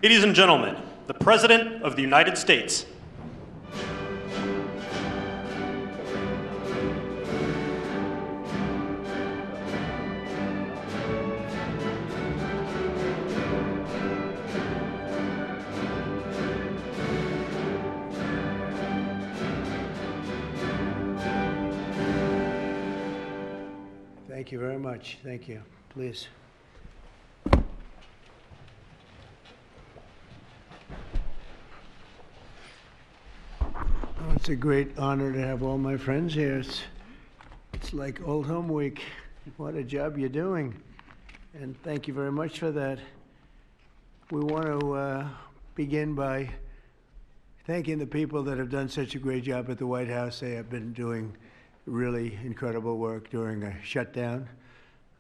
Ladies and gentlemen, the President of the United States. Thank you very much. Thank you. Please. It's a great honor to have all my friends here. It's like old home week. What a job you're doing. And thank you very much for that. We want to begin by thanking the people that have done such a great job at the White House. They have been doing really incredible work during a shutdown.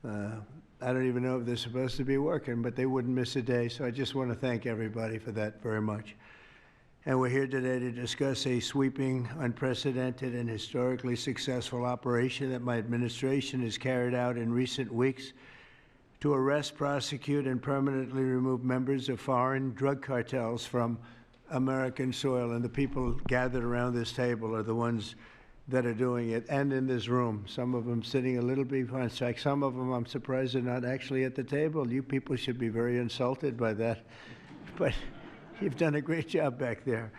I don't even know if they're supposed to be working, but they wouldn't miss a day. So I just want to thank everybody for that very much. And we're here today to discuss a sweeping, unprecedented, and historically successful operation that my administration has carried out in recent weeks to arrest, prosecute, and permanently remove members of foreign drug cartels from American soil. And the people gathered around this table are the ones that are doing it, and in this room. Some of them sitting a little behind. Some of them, I'm surprised, are not actually at the table. You people should be very insulted by that. But you've done a great job back there.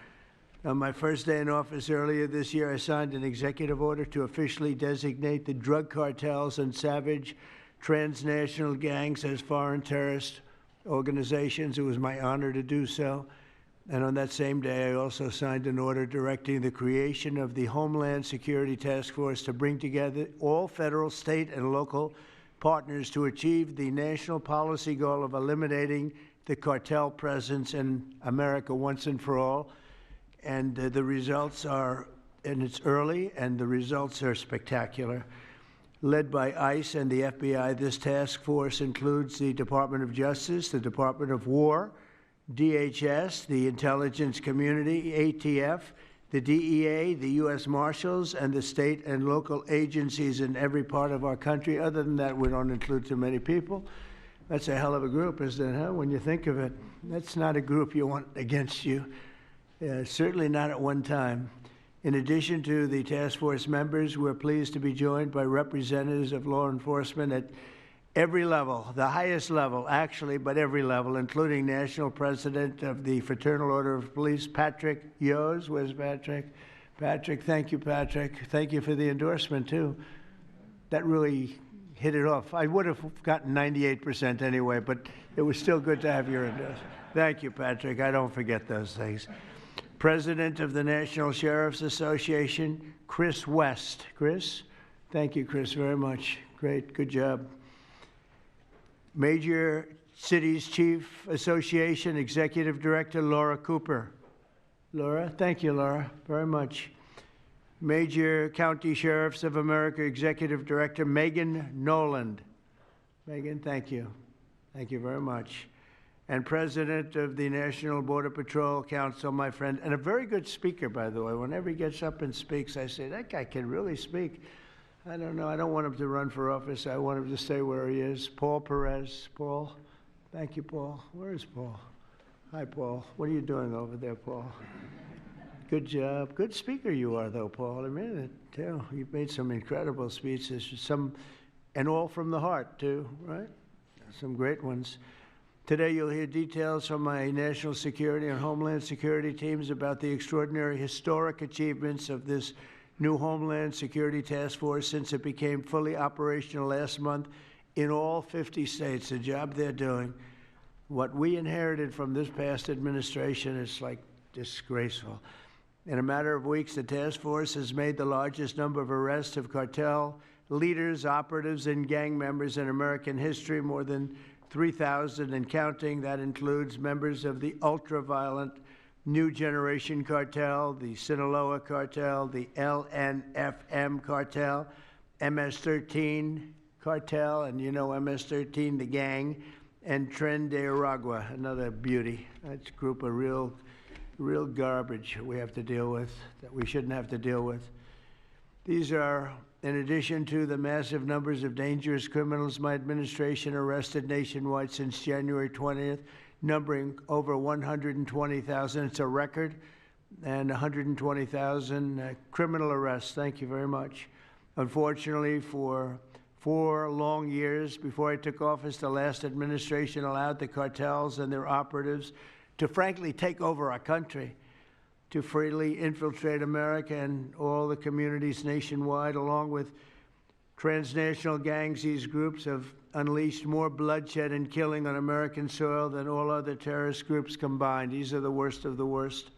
On my first day in office earlier this year, I signed an executive order to officially designate the drug cartels and savage transnational gangs as foreign terrorist organizations. It was my honor to do so. And on that same day, I also signed an order directing the creation of the Homeland Security Task Force to bring together all federal, state, and local partners to achieve the national policy goal of eliminating the cartel presence in America once and for all. And the results are, and it's early, and the results are spectacular. Led by ICE and the FBI, this task force includes the Department of Justice, the Department of War, DHS, the intelligence community, ATF, the DEA, the U.S. Marshals, and the state and local agencies in every part of our country. Other than that, we don't include too many people. That's a hell of a group, isn't it, huh? When you think of it. That's not a group you want against you. Certainly not at one time. In addition to the task force members, we're pleased to be joined by representatives of law enforcement at every level, the highest level, actually, but every level, including National President of the Fraternal Order of Police, Patrick Yos. Where's Patrick? Patrick, thank you, Patrick. Thank you for the endorsement, too. That really hit it off. I would have gotten 98% anyway, but it was still good to have your endorsement. Thank you, Patrick. I don't forget those things. President of the National Sheriff's Association, Chris West. Chris? Thank you, Chris, very much. Great, good job. Major Cities Chief Association Executive Director, Laura Cooper. Laura? Thank you, Laura, very much. Major County Sheriffs of America Executive Director, Megan Noland. Megan, thank you. Thank you very much. And President of the National Border Patrol Council, my friend, and a very good speaker, by the way. Whenever he gets up and speaks, I say, that guy can really speak. I don't know. I don't want him to run for office. I want him to stay where he is. Paul Perez. Paul? Thank you, Paul. Where is Paul? Hi, Paul. What are you doing over there, Paul? Good job. Good speaker you are, though, Paul. I mean it, too. You've made some incredible speeches, and all from the heart, too, right? Some great ones. Today, you'll hear details from my national security and homeland security teams about the extraordinary historic achievements of this new Homeland Security Task Force since it became fully operational last month in all 50 states. The job they're doing. What we inherited from this past administration is like disgraceful. In a matter of weeks, the task force has made the largest number of arrests of cartel leaders, operatives, and gang members in American history, more than 3,000 and counting. That includes members of the ultra-violent New Generation Cartel, the Sinaloa Cartel, the LNFM Cartel, MS-13 Cartel, and you know MS-13, the gang, and Tren de Aragua, another beauty. That's a group of real garbage we have to deal with, that we shouldn't have to deal with. These are, in addition to the massive numbers of dangerous criminals my administration arrested nationwide since January 20th, numbering over 120,000. It's a record, and 120,000 criminal arrests. Thank you very much. Unfortunately, for 4 long years before I took office, the last administration allowed the cartels and their operatives to frankly take over our country, to freely infiltrate America and all the communities nationwide. Along with transnational gangs, these groups have unleashed more bloodshed and killing on American soil than all other terrorist groups combined. These are the worst of the worst.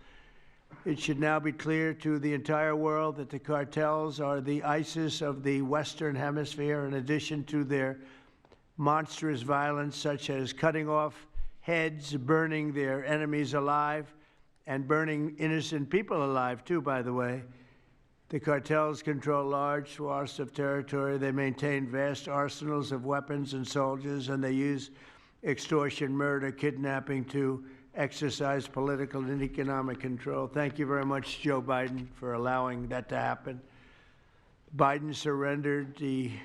It should now be clear to the entire world that the cartels are the ISIS of the Western Hemisphere, in addition to their monstrous violence, such as cutting off heads, burning their enemies alive, and burning innocent people alive, too, by the way. The cartels control large swaths of territory. They maintain vast arsenals of weapons and soldiers, and they use extortion, murder, kidnapping to exercise political and economic control. Thank you very much, Joe Biden, for allowing that to happen. Biden surrendered he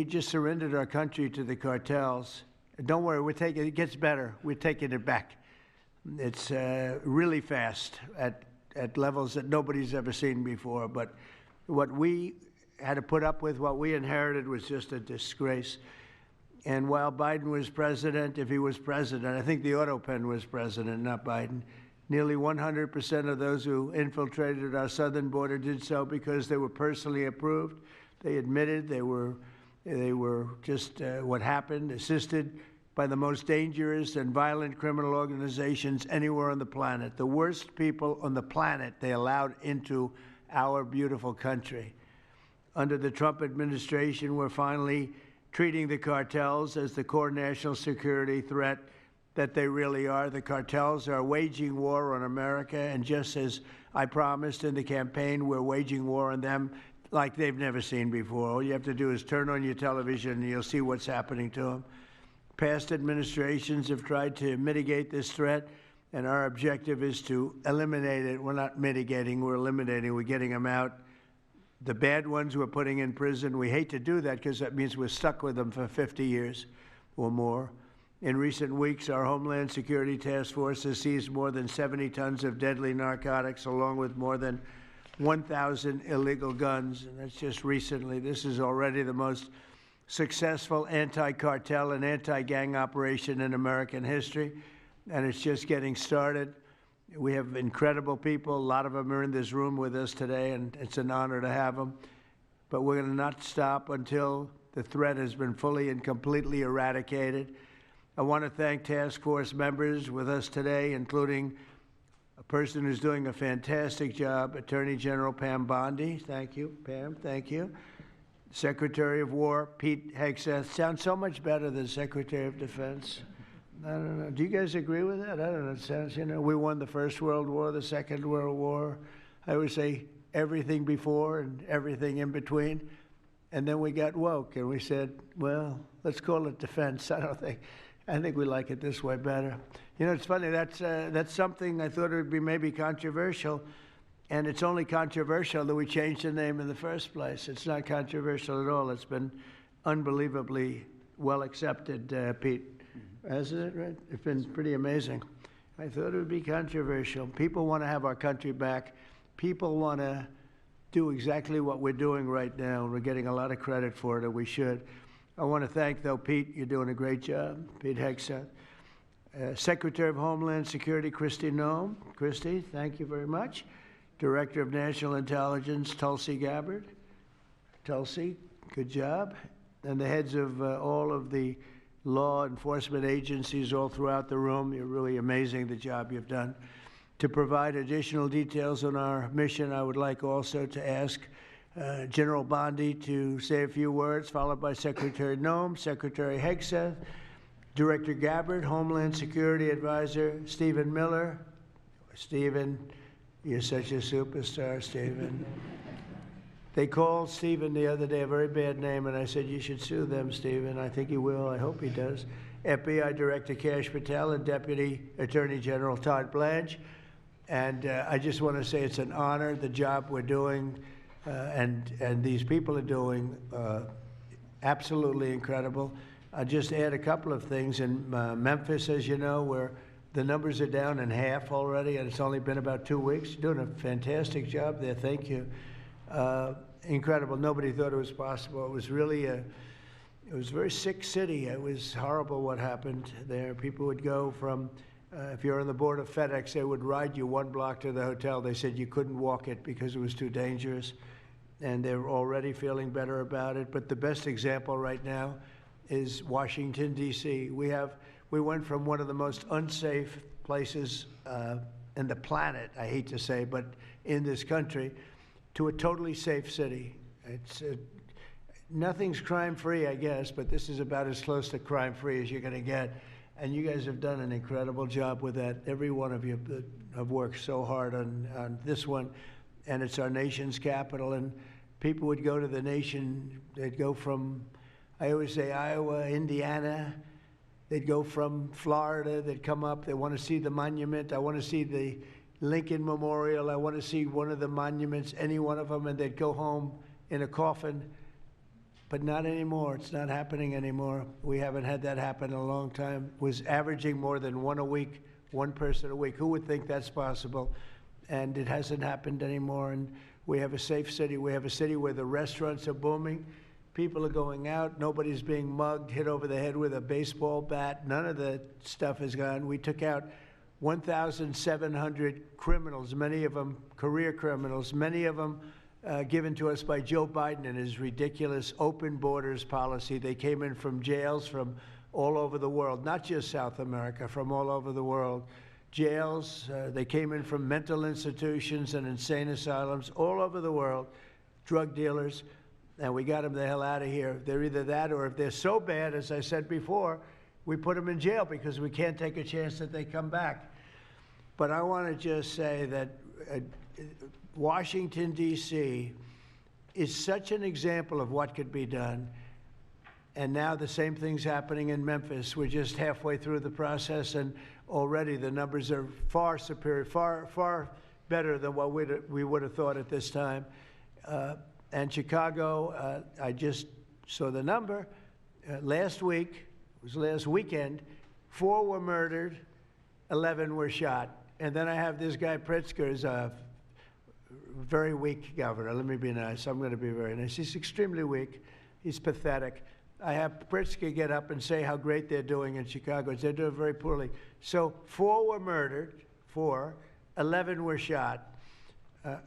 just surrendered our country to the cartels. Don't worry, it gets better. We're taking it back. It's really fast at levels that nobody's ever seen before. But what we had to put up with, what we inherited, was just a disgrace. And while Biden was president, if he was president, I think the Autopen was president, not Biden, nearly 100% of those who infiltrated our southern border did so because they were personally approved. They admitted they were just what happened, assisted by the most dangerous and violent criminal organizations anywhere on the planet. The worst people on the planet they allowed into our beautiful country. Under the Trump administration, we're finally treating the cartels as the core national security threat that they really are. The cartels are waging war on America, and just as I promised in the campaign, we're waging war on them like they've never seen before. All you have to do is turn on your television and you'll see what's happening to them. Past administrations have tried to mitigate this threat, and our objective is to eliminate it. We're not mitigating, we're eliminating. We're getting them out. The bad ones we're putting in prison. We hate to do that because that means we're stuck with them for 50 years or more. In recent weeks, our Homeland Security Task Force has seized more than 70 tons of deadly narcotics, along with more than 1,000 illegal guns. And that's just recently. This is already the most successful anti-cartel and anti-gang operation in American history, and it's just getting started. We have incredible people. A lot of them are in this room with us today, and it's an honor to have them. But we're going to not stop until the threat has been fully and completely eradicated. I want to thank task force members with us today, including a person who's doing a fantastic job, Attorney General Pam Bondi. Thank you, Pam. Thank you. Secretary of War Pete Hegseth. Sounds so much better than Secretary of Defense. I don't know. Do you guys agree with that? I don't know. It sounds, we won the First World War, the Second World War. I would say everything before and everything in between. And then we got woke and we said, well, let's call it defense. I think we like it this way better. It's funny. That's something I thought it would be maybe controversial. And it's only controversial that we changed the name in the first place. It's not controversial at all. It's been unbelievably well accepted, Pete. Hasn't it, right? It's been pretty amazing. I thought it would be controversial. People want to have our country back. People want to do exactly what we're doing right now, and we're getting a lot of credit for it, and we should. I want to thank, though, Pete. You're doing a great job, Pete Hegseth. Secretary of Homeland Security, Kristi Noem. Kristi, thank you very much. Director of National Intelligence, Tulsi Gabbard. Tulsi, good job. And the heads of all of the law enforcement agencies all throughout the room. You're really amazing, the job you've done. To provide additional details on our mission, I would like also to ask General Bondi to say a few words, followed by Secretary Noem, Secretary Hegseth, Director Gabbard, Homeland Security Advisor Stephen Miller. Stephen, you're such a superstar, Stephen. They called Stephen the other day a very bad name, and I said, you should sue them, Stephen. I think he will. I hope he does. FBI Director Kash Patel and Deputy Attorney General Todd Blanche. And I just want to say it's an honor, the job we're doing, and these people are doing absolutely incredible. I'll just add a couple of things. In Memphis, as you know, where the numbers are down in half already, and it's only been about 2 weeks. Doing a fantastic job there. Thank you. Incredible. Nobody thought it was possible. It was really it was a very sick city. It was horrible what happened there. People would go from, if you're on the board of FedEx, they would ride you 1 block to the hotel. They said you couldn't walk it because it was too dangerous. And they're already feeling better about it. But the best example right now is Washington, D.C. We went from one of the most unsafe places in the planet, I hate to say, but in this country, to a totally safe city. It's nothing's crime-free, I guess, but this is about as close to crime-free as you're going to get. And you guys have done an incredible job with that. Every one of you have worked so hard on this one, and it's our nation's capital. And people would go to the nation. They'd go from, I always say, Iowa, Indiana. They'd go from Florida. They'd come up. They want to see the monument. I want to see the Lincoln Memorial. I want to see one of the monuments, any one of them, and they'd go home in a coffin. But not anymore. It's not happening anymore. We haven't had that happen in a long time. It was averaging more than one a week, one person a week. Who would think that's possible? And it hasn't happened anymore. And we have a safe city. We have a city where the restaurants are booming. People are going out. Nobody's being mugged, hit over the head with a baseball bat. None of the stuff is gone. We took out 1,700 criminals, many of them career criminals, many of them given to us by Joe Biden and his ridiculous open borders policy. They came in from jails from all over the world, not just South America, from all over the world. Jails, they came in from mental institutions and insane asylums all over the world, drug dealers, and we got them the hell out of here. They're either that, or if they're so bad, as I said before, we put them in jail because we can't take a chance that they come back. But I want to just say that Washington, D.C. is such an example of what could be done. And now the same thing's happening in Memphis. We're just halfway through the process, and already the numbers are far superior, far better than what we would have thought at this time. And Chicago, I just saw the number. Last week, it was last weekend, 4 were murdered, 11 were shot. And then I have this guy Pritzker, is a very weak governor. Let me be nice. I'm going to be very nice. He's extremely weak. He's pathetic. I have Pritzker get up and say how great they're doing in Chicago. They're doing very poorly. So 4 were murdered, 4, 11 were shot.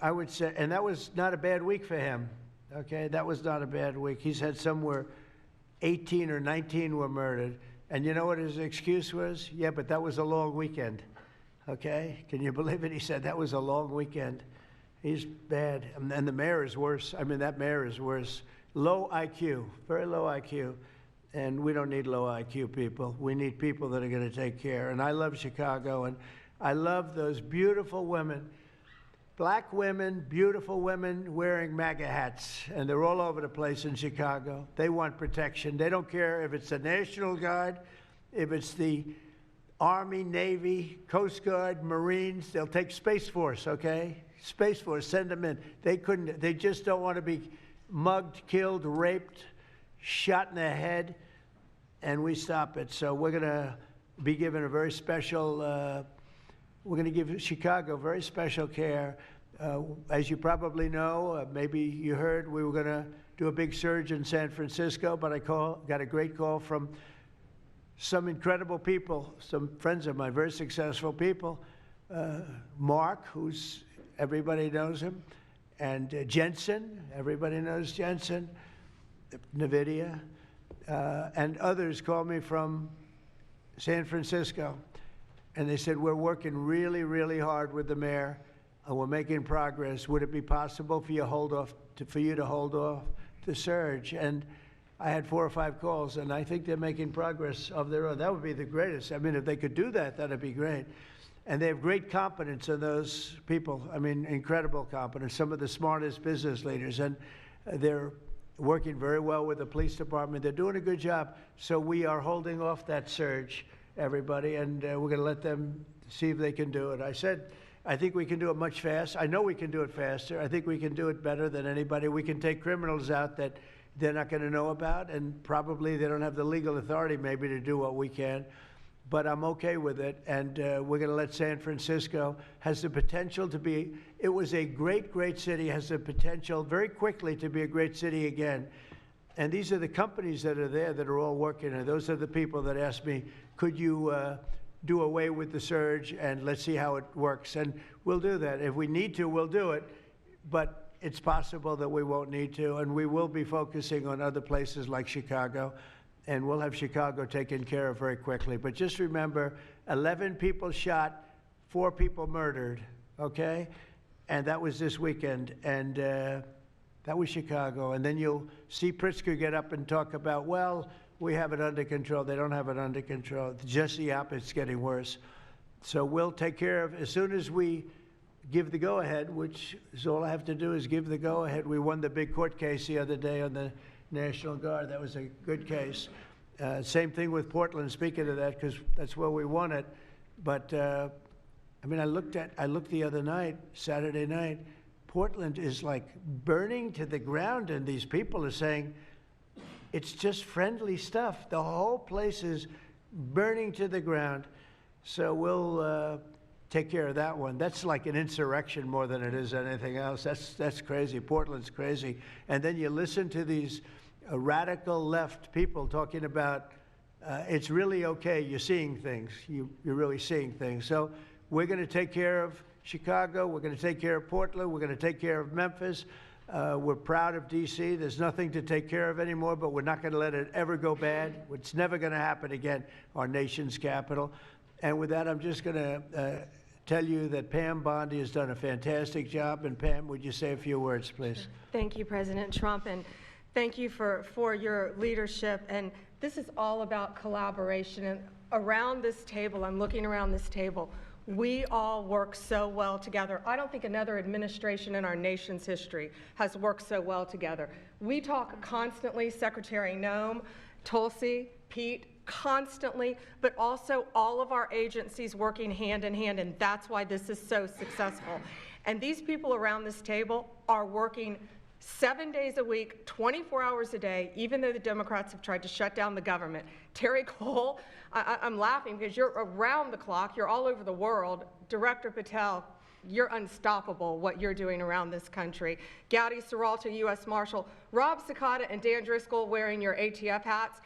I would say, and that was not a bad week for him. Okay, that was not a bad week. He's had somewhere 18 or 19 were murdered. And you know what his excuse was? Yeah, but that was a long weekend. Okay, can you believe it? He said that was a long weekend. He's bad. And the mayor is worse. I mean, that mayor is worse. Low IQ, very low IQ. And we don't need low IQ people. We need people that are going to take care. And I love Chicago, and I love those beautiful women, black women, beautiful women wearing MAGA hats. And they're all over the place in Chicago. They want protection. They don't care if it's the National Guard, if it's the Army, Navy, Coast Guard, Marines. They'll take Space Force, okay? Space Force, send them in. They just don't want to be mugged, killed, raped, shot in the head, and we stop it. So we're going to be given a very special, we're going to give Chicago very special care. As you probably know, maybe you heard, we were going to do a big surge in San Francisco, but I got a great call from some incredible people, some friends of mine, very successful people. Mark, who's, everybody knows him, and Jensen, everybody knows Jensen, NVIDIA, and others called me from San Francisco, and they said, we're working really, really hard with the mayor, and we're making progress. Would it be possible for you to hold off the surge? And I had 4 or 5 calls, and I think they're making progress of their own. That would be the greatest. I mean, if they could do that, that'd be great. And they have great competence in those people. I mean, incredible competence, some of the smartest business leaders. And they're working very well with the police department. They're doing a good job. So we are holding off that surge, everybody, and we're going to let them see if they can do it. I said, I think we can do it much faster. I know we can do it faster. I think we can do it better than anybody. We can take criminals out that they're not going to know about, and probably they don't have the legal authority maybe to do what we can. But I'm okay with it, and we're going to let San Francisco, has the potential to be, it was a great, great city, has the potential very quickly to be a great city again. And these are the companies that are there that are all working, and those are the people that asked me, could you do away with the surge, and let's see how it works. And we'll do that. If we need to, we'll do it, but it's possible that we won't need to, and we will be focusing on other places like Chicago. And we'll have Chicago taken care of very quickly. But just remember, 11 people shot, 4 people murdered, okay? And that was this weekend, and that was Chicago. And then you'll see Pritzker get up and talk about, well, we have it under control. They don't have it under control. Just the opposite, it's getting worse. So we'll take care of, as soon as we give the go-ahead, which is all I have to do is give the go-ahead. We won the big court case the other day on the National Guard. That was a good case. Same thing with Portland, speaking of that, because that's where we won it. But, I mean, I looked the other night, Saturday night, Portland is like burning to the ground, and these people are saying, it's just friendly stuff. The whole place is burning to the ground. So we'll take care of that one. That's like an insurrection more than it is anything else. That's crazy. Portland's crazy. And then you listen to these radical left people talking about it's really okay, you're seeing things, you're really seeing things. So we're going to take care of Chicago, we're going to take care of Portland, we're going to take care of Memphis. We're proud of D.C. There's nothing to take care of anymore, but we're not going to let it ever go bad. It's never going to happen again, our nation's capital. And with that, I'm just going to tell you that Pam Bondi has done a fantastic job. And Pam, would you say a few words, please? Thank you, President Trump, and thank you for your leadership. And this is all about collaboration. And around this table, I'm looking around this table, we all work so well together. I don't think another administration in our nation's history has worked so well together. We talk constantly, Secretary Noem, Tulsi, Pete, constantly, but also all of our agencies working hand in hand, and that's why this is so successful. And these people around this table are working 7 days a week, 24 hours a day, even though the Democrats have tried to shut down the government. Terry Cole, I'm laughing because you're around the clock, you're all over the world. Director Patel, you're unstoppable what you're doing around this country. Gowdy Serralto, U.S. Marshal, Rob Sakata and Dan Driscoll wearing your ATF hats.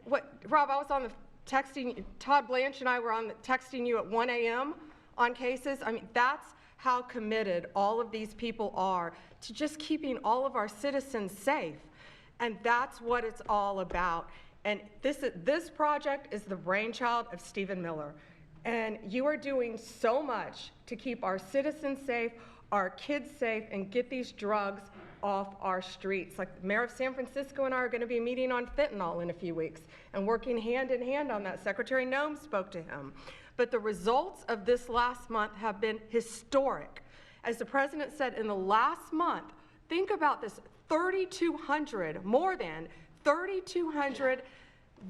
Rob, I was on the texting, Todd Blanche and I were on texting you at 1 a.m. on cases. I mean, that's how committed all of these people are to just keeping all of our citizens safe. And that's what it's all about. And this project is the brainchild of Stephen Miller. And you are doing so much to keep our citizens safe, our kids safe, and get these drugs off our streets. Like the mayor of San Francisco and I are going to be meeting on fentanyl in a few weeks and working hand in hand on that. Secretary Noem spoke to him. But the results of this last month have been historic. As the president said, in the last month, think about this, 3,200, more than 3,200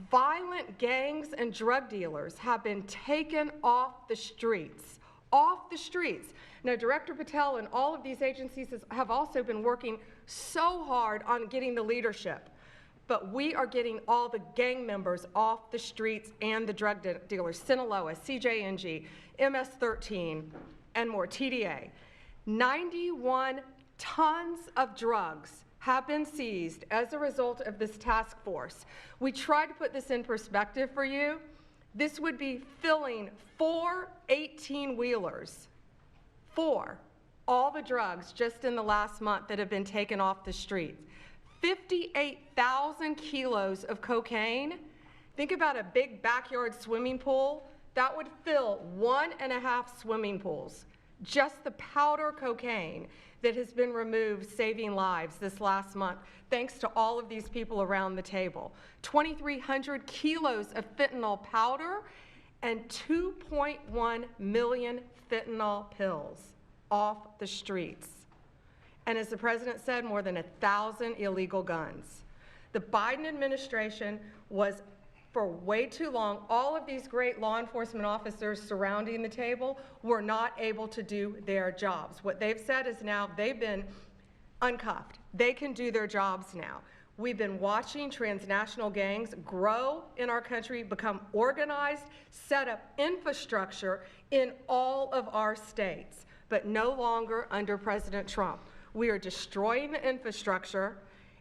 violent gangs and drug dealers have been taken off the streets. Off the streets. Now, Director Patel and all of these agencies have also been working so hard on getting the leadership. But we are getting all the gang members off the streets and the drug dealers, Sinaloa, CJNG, MS-13, and more, TDA. 91 tons of drugs have been seized as a result of this task force. We tried to put this in perspective for you. This would be filling 4 18-wheelers, 4, all the drugs just in the last month that have been taken off the streets. 58,000 kilos of cocaine. Think about a big backyard swimming pool. That would fill 1.5 swimming pools. Just the powder cocaine that has been removed, saving lives this last month, thanks to all of these people around the table. 2,300 kilos of fentanyl powder and 2.1 million fentanyl pills off the streets. And as the president said, more than 1,000 illegal guns. The Biden administration was, for way too long, all of these great law enforcement officers surrounding the table were not able to do their jobs. What they've said is now they've been uncuffed. They can do their jobs now. We've been watching transnational gangs grow in our country, become organized, set up infrastructure in all of our states, but no longer under President Trump. We are destroying the infrastructure,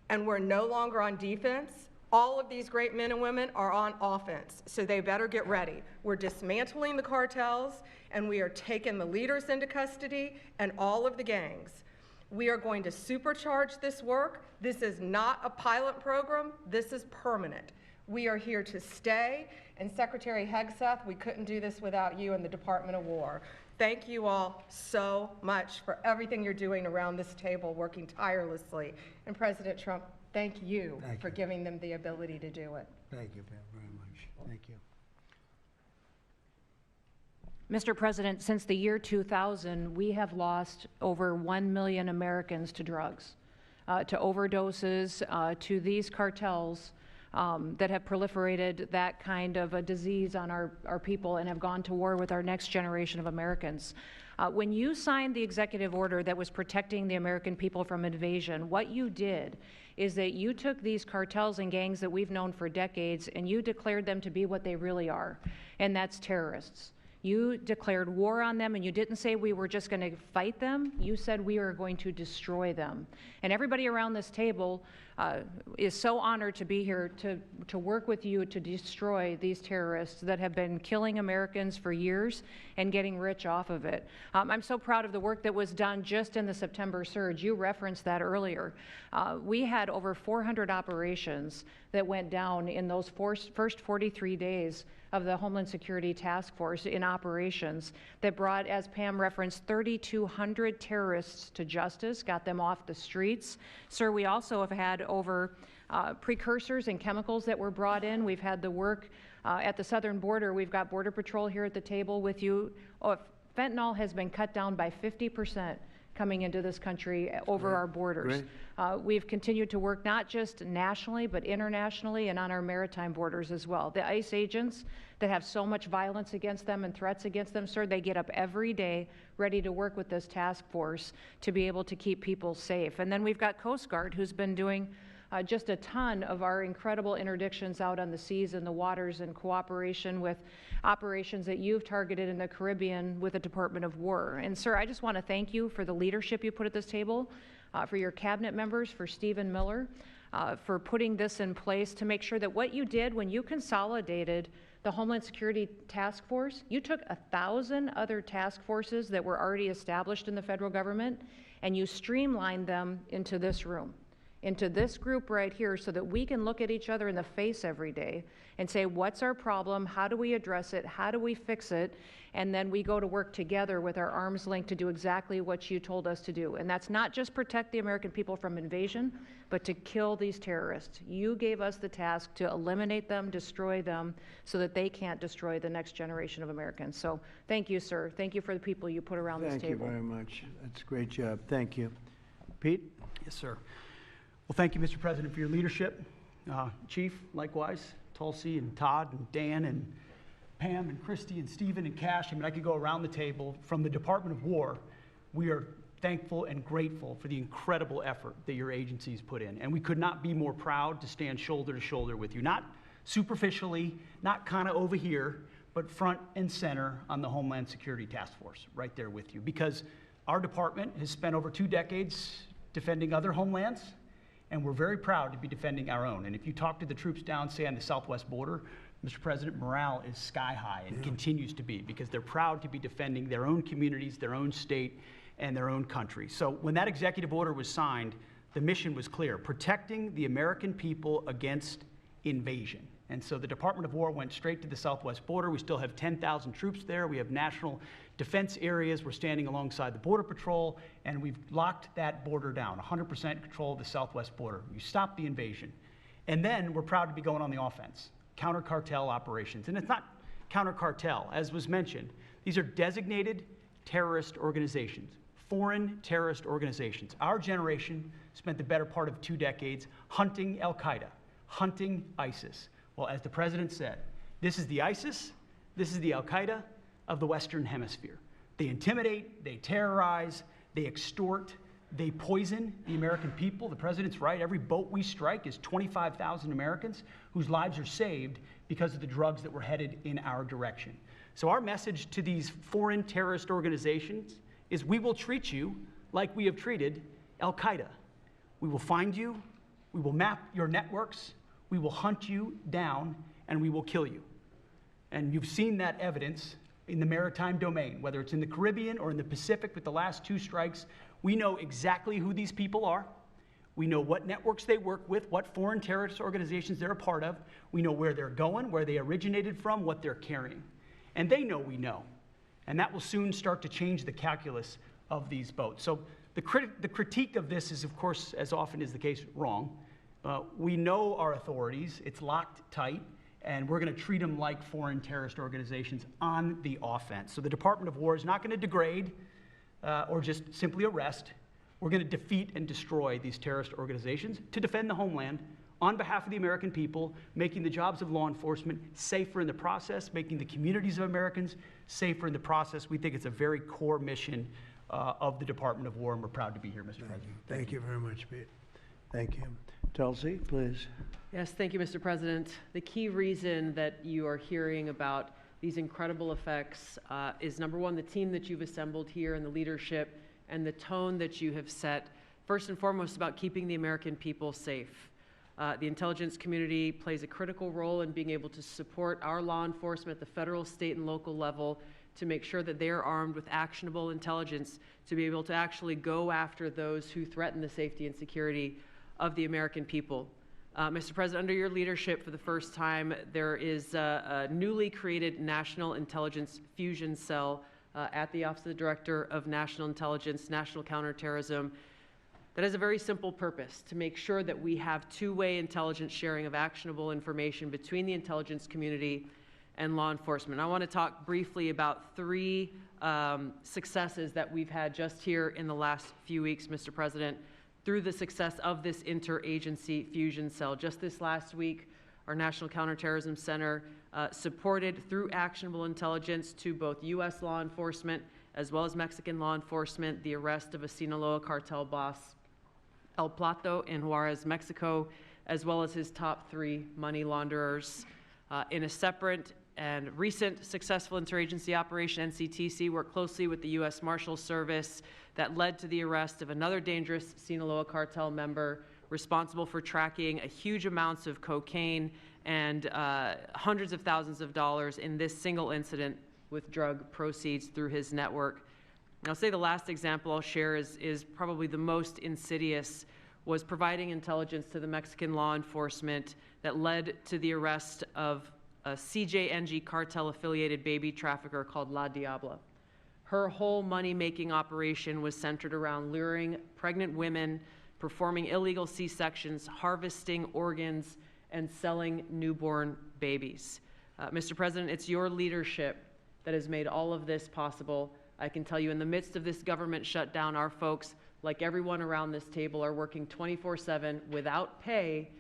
and we're no longer on defense. All of these great men and women are on offense, so they better get ready. We're dismantling the cartels, and we are taking the leaders into custody and all of the gangs. We are going to supercharge this work. This is not a pilot program. This is permanent. We are here to stay. And Secretary Hegseth, we couldn't do this without you and the Department of War. Thank you all so much for everything you're doing around this table, working tirelessly. And President Trump, thank you for giving them the ability to do it. Thank you very much. Thank you. Mr. President, since the year 2000, we have lost over 1 million Americans to drugs, to overdoses, to these cartels that have proliferated that kind of a disease on our people and have gone to war with our next generation of Americans. When you signed the executive order that was protecting the American people from invasion, what you did is that you took these cartels and gangs that we've known for decades and you declared them to be what they really are, and that's terrorists. You declared war on them, and you didn't say we were just going to fight them. You said we are going to destroy them. And everybody around this table is so honored to be here to work with you to destroy these terrorists that have been killing Americans for years and getting rich off of it. I'm so proud of the work that was done just in the September surge. You referenced that earlier. We had over 400 operations that went down in those first 43 days of the Homeland Security Task Force in operations that brought, as Pam referenced, 3,200 terrorists to justice, got them off the streets. Sir, we also have had over precursors and chemicals that were brought in. We've had the work at the southern border. We've got Border Patrol here at the table with you. Fentanyl has been cut down by 50% coming into this country over our borders. We've continued to work not just nationally, but internationally and on our maritime borders as well. The ICE agents that have so much violence against them and threats against them, sir, they get up every day ready to work with this task force to be able to keep people safe. And then we've got Coast Guard, who's been doing just a ton of our incredible interdictions out on the seas and the waters in cooperation with operations that you've targeted in the Caribbean with the Department of War. And sir, I just want to thank you for the leadership you put at this table, for your cabinet members, for Stephen Miller, for putting this in place to make sure that what you did when you consolidated the Homeland Security Task Force, you took 1,000 other task forces that were already established in the federal government and you streamlined them into this room, into this group right here, so that we can look at each other in the face every day and say, what's our problem? How do we address it? How do we fix it? And then we go to work together with our arms linked to do exactly what you told us to do. And that's not just protect the American people from invasion, but to kill these terrorists. You gave us the task to eliminate them, destroy them, so that they can't destroy the next generation of Americans. So thank you, sir. Thank you for the people you put around this table. Thank you very much. That's a great job. Thank you. Pete? Yes, sir. Well, thank you, Mr. President, for your leadership. Chief, likewise, Tulsi and Todd and Dan and Pam and Christy and Stephen and Cash. I mean, I could go around the table. From the Department of War, we are thankful and grateful for the incredible effort that your agencies put in. And we could not be more proud to stand shoulder to shoulder with you, not superficially, not kind of over here, but front and center on the Homeland Security Task Force, right there with you. Because our department has spent over 2 decades defending other homelands, and we're very proud to be defending our own. And if you talk to the troops down, say, on the southwest border, Mr. President, morale is sky high and continues to be, because they're proud to be defending their own communities, their own state, and their own country. So when that executive order was signed, the mission was clear: protecting the American people against invasion. And so the Department of War went straight to the southwest border. We still have 10,000 troops there. We have national defense areas. We're standing alongside the Border Patrol, and we've locked that border down, 100% control of the southwest border. You stop the invasion. And then we're proud to be going on the offense, counter-cartel operations. And it's not counter-cartel, as was mentioned. These are designated terrorist organizations, foreign terrorist organizations. Our generation spent the better part of 2 decades hunting Al-Qaeda, hunting ISIS. Well, as the president said, this is the ISIS, this is the Al-Qaeda of the Western Hemisphere. They intimidate, they terrorize, they extort, They poison the American people. The president's right. Every boat we strike is 25,000 Americans whose lives are saved because of the drugs that were headed in our direction. So our message to these foreign terrorist organizations is we will treat you like we have treated Al-Qaeda. We will find you, we will map your networks, we will hunt you down, and we will kill you. And you've seen that evidence in the maritime domain, whether it's in the Caribbean or in the Pacific with the last 2 strikes. We know exactly who these people are. We know what networks they work with, what foreign terrorist organizations they're a part of. We know where they're going, where they originated from, what they're carrying. And they know we know. And that will soon start to change the calculus of these boats. So the critique of this is, of course, as often is the case, wrong. We know our authorities. It's locked tight. And we're going to treat them like foreign terrorist organizations on the offense. So the Department of War is not going to degrade or just simply arrest. We're going to defeat and destroy these terrorist organizations to defend the homeland on behalf of the American people, making the jobs of law enforcement safer in the process, making the communities of Americans safer in the process. We think it's a very core mission of the Department of War, and we're proud to be here, Mr. President. Thank you very much, Pete. Thank you. Tulsi, please. Yes, thank you, Mr. President. The key reason that you are hearing about these incredible effects is, number one, the team that you've assembled here and the leadership and the tone that you have set, first and foremost, about keeping the American people safe. The intelligence community plays a critical role in being able to support our law enforcement at the federal, state, and local level to make sure that they are armed with actionable intelligence to be able to actually go after those who threaten the safety and security of the American people. Mr. President, under your leadership, for the first time, there is a newly created National Intelligence Fusion Cell at the Office of the Director of National Intelligence, National Counterterrorism, that has a very simple purpose: to make sure that we have two-way intelligence sharing of actionable information between the intelligence community and law enforcement. I want to talk briefly about 3 successes that we've had just here in the last few weeks, Mr. President, through the success of this interagency fusion cell. Just this last week, our National Counterterrorism Center supported, through actionable intelligence to both U.S. law enforcement as well as Mexican law enforcement, the arrest of a Sinaloa cartel boss, El Plato, in Juarez, Mexico, as well as his top 3 money launderers. In a separate and recent successful interagency operation, NCTC worked closely with the U.S. Marshals Service that led to the arrest of another dangerous Sinaloa cartel member responsible for tracking a huge amounts of cocaine and hundreds of thousands of dollars in this single incident with drug proceeds through his network. And I'll say the last example I'll share is probably the most insidious, was providing intelligence to the Mexican law enforcement that led to the arrest of a CJNG cartel-affiliated baby trafficker called La Diabla. Her whole money-making operation was centered around luring pregnant women, performing illegal C-sections, harvesting organs, and selling newborn babies. Mr. President, it's your leadership that has made all of this possible. I can tell you, in the midst of this government shutdown, our folks, like everyone around this table, are working 24/7 without pay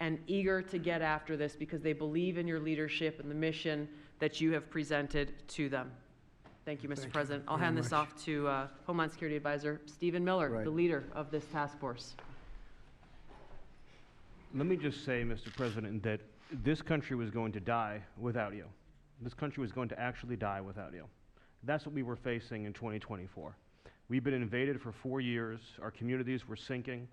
and eager to get after this because they believe in your leadership and the mission that you have presented to them. Thank you, Mr. President. I'll hand this off to Homeland Security Advisor Stephen Miller, the leader of this task force. Let me just say, Mr. President, that this country was going to die without you. This country was going to actually die without you. That's what we were facing in 2024. We've been invaded for 4 years. Our communities were sinking.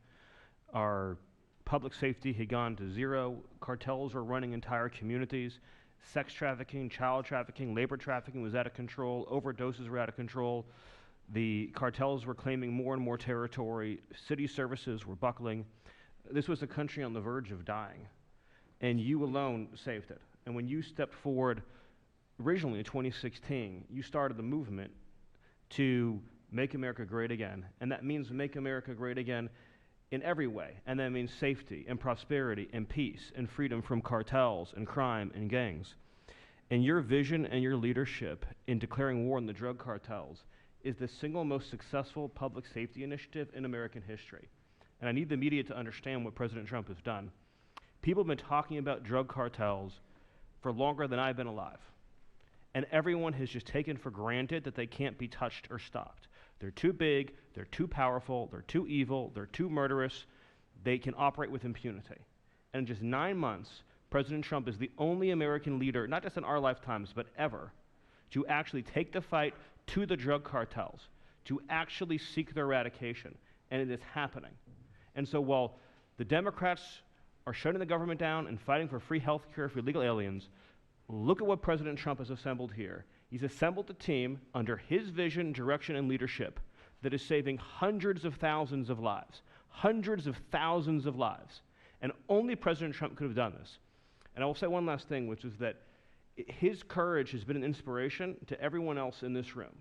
Our public safety had gone to zero. Cartels were running entire communities. Sex trafficking, child trafficking, labor trafficking was out of control. Overdoses were out of control. The cartels were claiming more and more territory. City services were buckling. This was a country on the verge of dying, and you alone saved it. And when you stepped forward originally in 2016, you started the movement to make America great again, and that means make America great again in every way, and that means safety and prosperity and peace and freedom from cartels and crime and gangs. And your vision and your leadership in declaring war on the drug cartels is the single most successful public safety initiative in American history. And I need the media to understand what President Trump has done. People have been talking about drug cartels for longer than I've been alive. And everyone has just taken for granted that they can't be touched or stopped. They're too big, they're too powerful, they're too evil, they're too murderous. They can operate with impunity. And in just 9 months, President Trump is the only American leader, not just in our lifetimes, but ever, to actually take the fight to the drug cartels, to actually seek their eradication. And it is happening. And so while the Democrats are shutting the government down and fighting for free health care for illegal aliens, look at what President Trump has assembled here. He's assembled a team under his vision, direction, and leadership that is saving hundreds of thousands of lives. Hundreds of thousands of lives. And only President Trump could have done this. And I will say one last thing, which is that his courage has been an inspiration to everyone else in this room.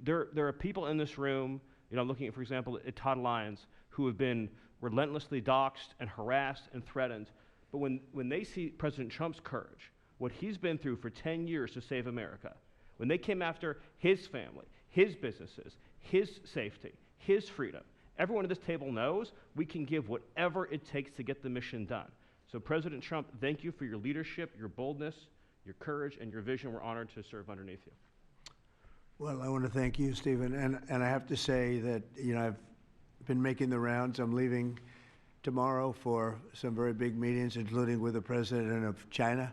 There are people in this room, looking at, for example, at Todd Lyons, who have been relentlessly doxxed and harassed and threatened. But when they see President Trump's courage, what he's been through for 10 years to save America, when they came after his family, his businesses, his safety, his freedom, everyone at this table knows we can give whatever it takes to get the mission done. So President Trump, thank you for your leadership, your boldness, your courage, and your vision. We're honored to serve underneath you. Well, I want to thank you, Stephen. And I have to say that, I've been making the rounds. I'm leaving tomorrow for some very big meetings, including with the president of China,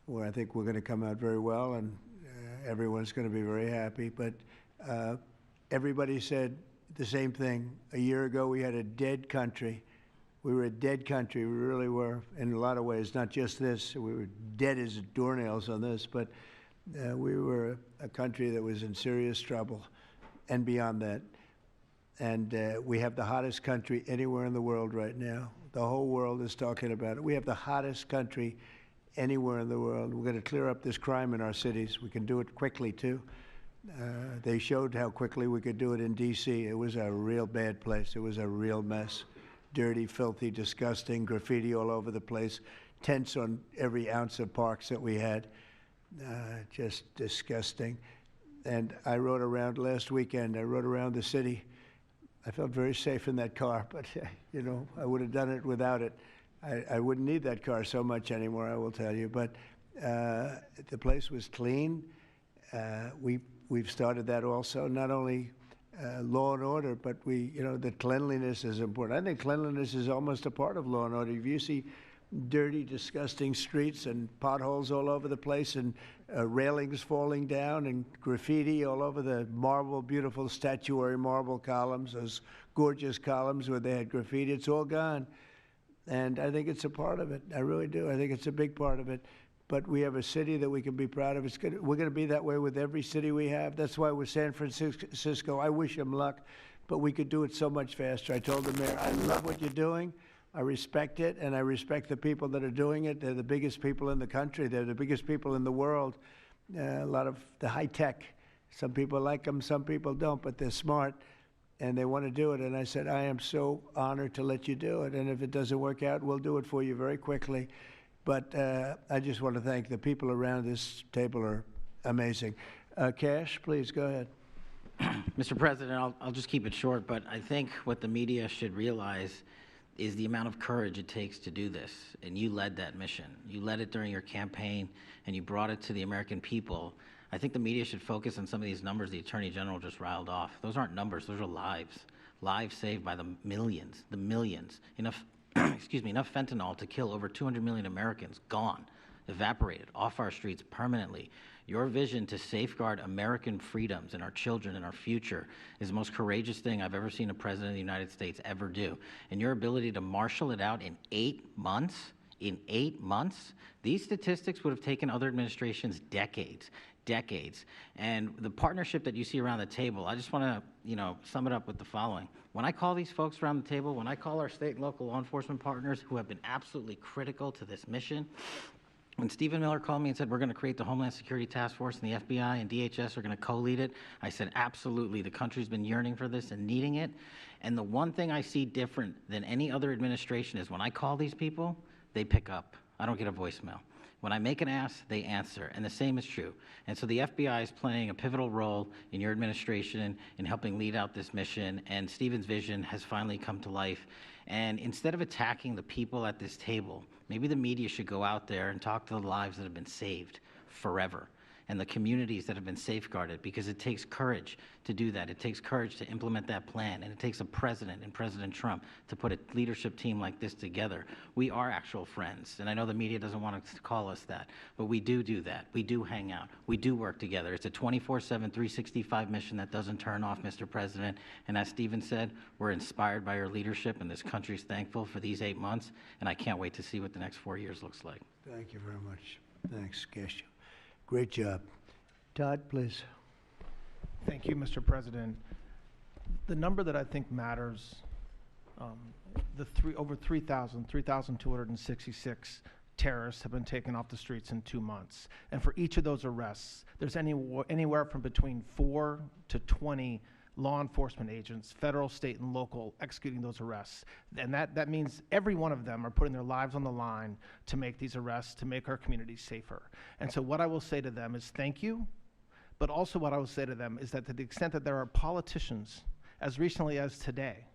where I think we're going to come out very well, and everyone's going to be very happy. But everybody said the same thing. A year ago, we had a dead country. We were a dead country. We really were, in a lot of ways, not just this. We were dead as doornails on this, but we were a country that was in serious trouble and beyond that. And we have the hottest country anywhere in the world right now. The whole world is talking about it. We have the hottest country anywhere in the world. We're going to clear up this crime in our cities. We can do it quickly, too. They showed how quickly we could do it in D.C. It was a real bad place. It was a real mess. Dirty, filthy, disgusting, graffiti all over the place, tents on every ounce of parks that we had. Just disgusting. And I rode around last weekend. I rode around the city. I felt very safe in that car, but, I would have done it without it. I wouldn't need that car so much anymore, I will tell you. But the place was clean. We've started that also, not only law and order, but the cleanliness is important. I think cleanliness is almost a part of law and order. If you see dirty, disgusting streets and potholes all over the place and railings falling down and graffiti all over the marble, beautiful statuary marble columns, those gorgeous columns where they had graffiti, it's all gone. And I think it's a part of it. I really do. I think it's a big part of it. But we have a city that we can be proud of. We're going to be that way with every city we have. That's why with San Francisco, I wish them luck, but we could do it so much faster. I told the mayor, I love what you're doing. I respect it, and I respect the people that are doing it. They're the biggest people in the country. They're the biggest people in the world. A lot of the high tech. Some people like them, some people don't, but they're smart, and they want to do it. And I said, I am so honored to let you do it, and if it doesn't work out, we'll do it for you very quickly. But I just want to thank the people around this table are amazing. Cash, please go ahead. Mr. President, I'll just keep it short, but I think what the media should realize is the amount of courage it takes to do this. And you led that mission. You led it during your campaign, and you brought it to the American people. I think the media should focus on some of these numbers the Attorney General just riled off. Those aren't numbers, those are lives. Lives saved by the millions. Enough enough fentanyl to kill over 200 million Americans, gone, evaporated off our streets permanently. Your vision to safeguard American freedoms and our children and our future is the most courageous thing I've ever seen a president of the United States ever do. And your ability to marshal it out in 8 months, these statistics would have taken other administrations decades. And the partnership that you see around the table, I just want to, sum it up with the following. When I call these folks around the table, when I call our state and local law enforcement partners who have been absolutely critical to this mission, when Stephen Miller called me and said, we're going to create the Homeland Security Task Force and the FBI and DHS are going to co-lead it, I said, absolutely. The country's been yearning for this and needing it. And the one thing I see different than any other administration is when I call these people, they pick up. I don't get a voicemail. When I make an ask, they answer, and the same is true. And so the FBI is playing a pivotal role in your administration in helping lead out this mission, and Stephen's vision has finally come to life. And instead of attacking the people at this table, maybe the media should go out there and talk to the lives that have been saved forever. and the communities that have been safeguarded, because it takes courage to do that. It takes courage to implement that plan, and it takes a president and President Trump to put a leadership team like this together. We are actual friends, and I know the media doesn't want to call us that, but we do that. We do hang out. We do work together. It's a 24/7, 365 mission that doesn't turn off, Mr. President. And as Stephen said, we're inspired by your leadership, and this country's thankful for these 8 months, and I can't wait to see what the next 4 years looks like. Thank you very much. Thanks, Cascio. Great job. Todd, please. Thank you, Mr. President. The number that I think matters, over 3,266 terrorists have been taken off the streets in 2 months. And for each of those arrests, there's anywhere from between 4 to 20 law enforcement agents, federal, state, and local, executing those arrests. And that means every one of them are putting their lives on the line to make these arrests, to make our communities safer. And so what I will say to them is thank you, but also what I will say to them is that to the extent that there are politicians, as recently as today,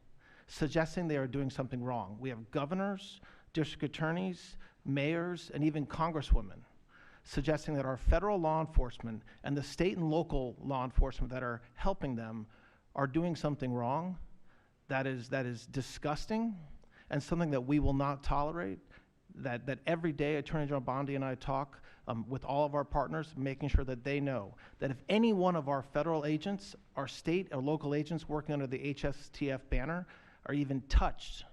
suggesting they are doing something wrong. We have governors, district attorneys, mayors, and even congresswomen suggesting that our federal law enforcement and the state and local law enforcement that are helping them are doing something wrong. That is disgusting and something that we will not tolerate. That every day Attorney General Bondi and I talk with all of our partners, making sure that they know that if any one of our federal agents, our state or local agents working under the HSTF banner are even touched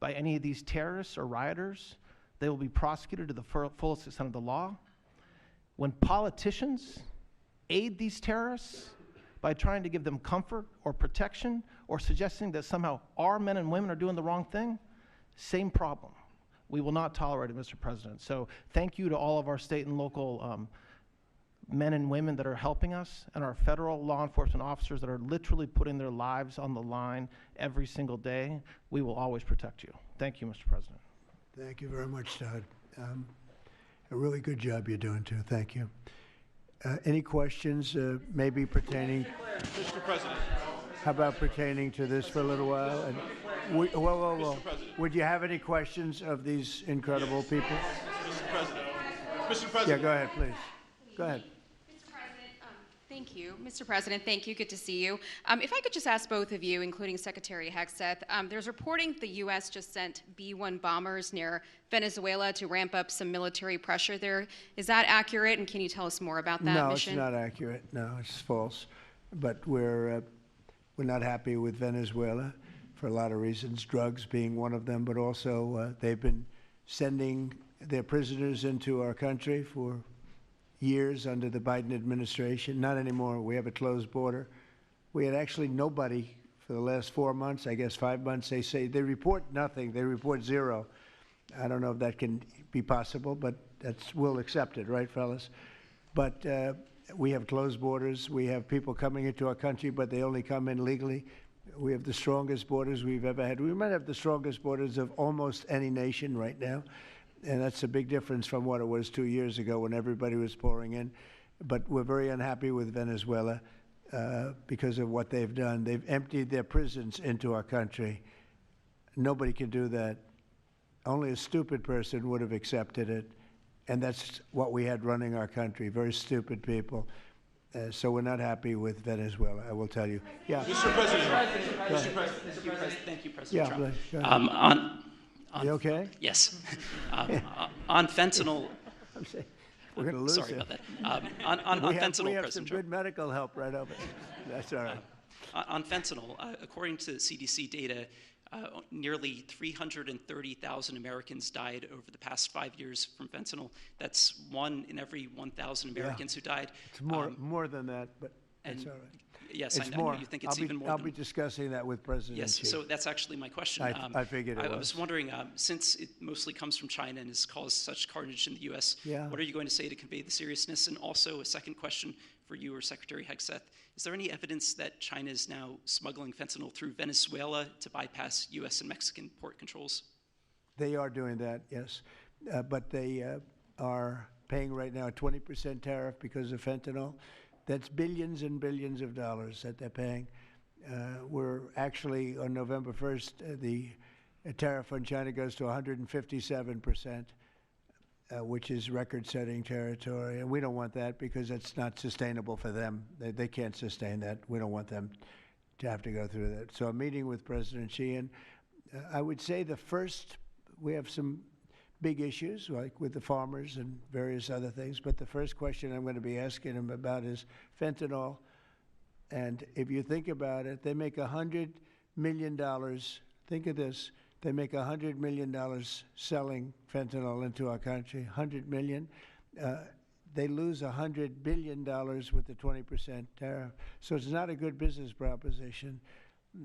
by any of these terrorists or rioters, they will be prosecuted to the fullest extent of the law. When politicians aid these terrorists by trying to give them comfort or protection or suggesting that somehow our men and women are doing the wrong thing, same problem. We will not tolerate it, Mr. President. So thank you to all of our state and local men and women that are helping us, and our federal law enforcement officers that are literally putting their lives on the line every single day. We will always protect you. Thank you, Mr. President. Thank you very much, Todd. A really good job you're doing, too. Thank you. Any questions maybe pertaining? Mr. President. How about pertaining to this for a little while? And whoa. Would you have any questions of these incredible people? Mr. President. Mr. President. Yeah, go ahead, please. Go ahead. Mr. President, thank you. Mr. President, thank you. Good to see you. If I could just ask both of you, including Secretary Hegseth, there's reporting the U.S. just sent B-1 bombers near Venezuela to ramp up some military pressure there. Is that accurate, and can you tell us more about that mission? No, it's not accurate. No, it's false. But we're not happy with Venezuela for a lot of reasons, drugs being one of them, but also they've been sending their prisoners into our country for years under the Biden administration. Not anymore. We have a closed border. We had actually nobody for the last 4 months, I guess 5 months. They say they report nothing. They report zero. I don't know if that can be possible, but we'll accept it, right, fellas? But we have closed borders. We have people coming into our country, but they only come in legally. We have the strongest borders we've ever had. We might have the strongest borders of almost any nation right now. And that's a big difference from what it was 2 years ago when everybody was pouring in. But we're very unhappy with Venezuela because of what they've done. They've emptied their prisons into our country. Nobody can do that. Only a stupid person would have accepted it. And that's what we had running our country, very stupid people. So we're not happy with Venezuela, I will tell you. Yeah. Mr. President. Mr. President. Thank you, President Trump. Go ahead. You okay? Yes. On fentanyl. We're going to lose Sorry it. about that. On fentanyl, we have President some Trump. good medical help right over there. That's all right. On fentanyl, according to CDC data, nearly 330,000 Americans died over the past 5 years from fentanyl. That's 1 in every 1,000 Americans who died. It's more than that, but that's all right. Yes, It's I more. know you think it's even more. I'll be discussing that with President Yes, Xi. so that's actually my question. I figured it was. I was wondering, since it mostly comes from China and has caused such carnage in the U.S., what are you going to say to convey the seriousness? And also a second question for you or Secretary Hegseth. Is there any evidence that China is now smuggling fentanyl through Venezuela to bypass U.S. and Mexican port controls? They are doing that, yes. But they are paying right now a 20% tariff because of fentanyl. That's billions and billions of dollars that they're paying. We're actually, on November 1st, the tariff on China goes to 157%. which is record-setting territory. And we don't want that because it's not sustainable for them. They can't sustain that. We don't want them to have to go through that. So I'm meeting with President Xi, and I would say we have some big issues, like with the farmers and various other things, but the first question I'm going to be asking him about is fentanyl. And if you think about it, they make $100 million. Think of this. They make $100 million selling fentanyl into our country, $100 million. They lose $100 billion with the 20% tariff. So it's not a good business proposition.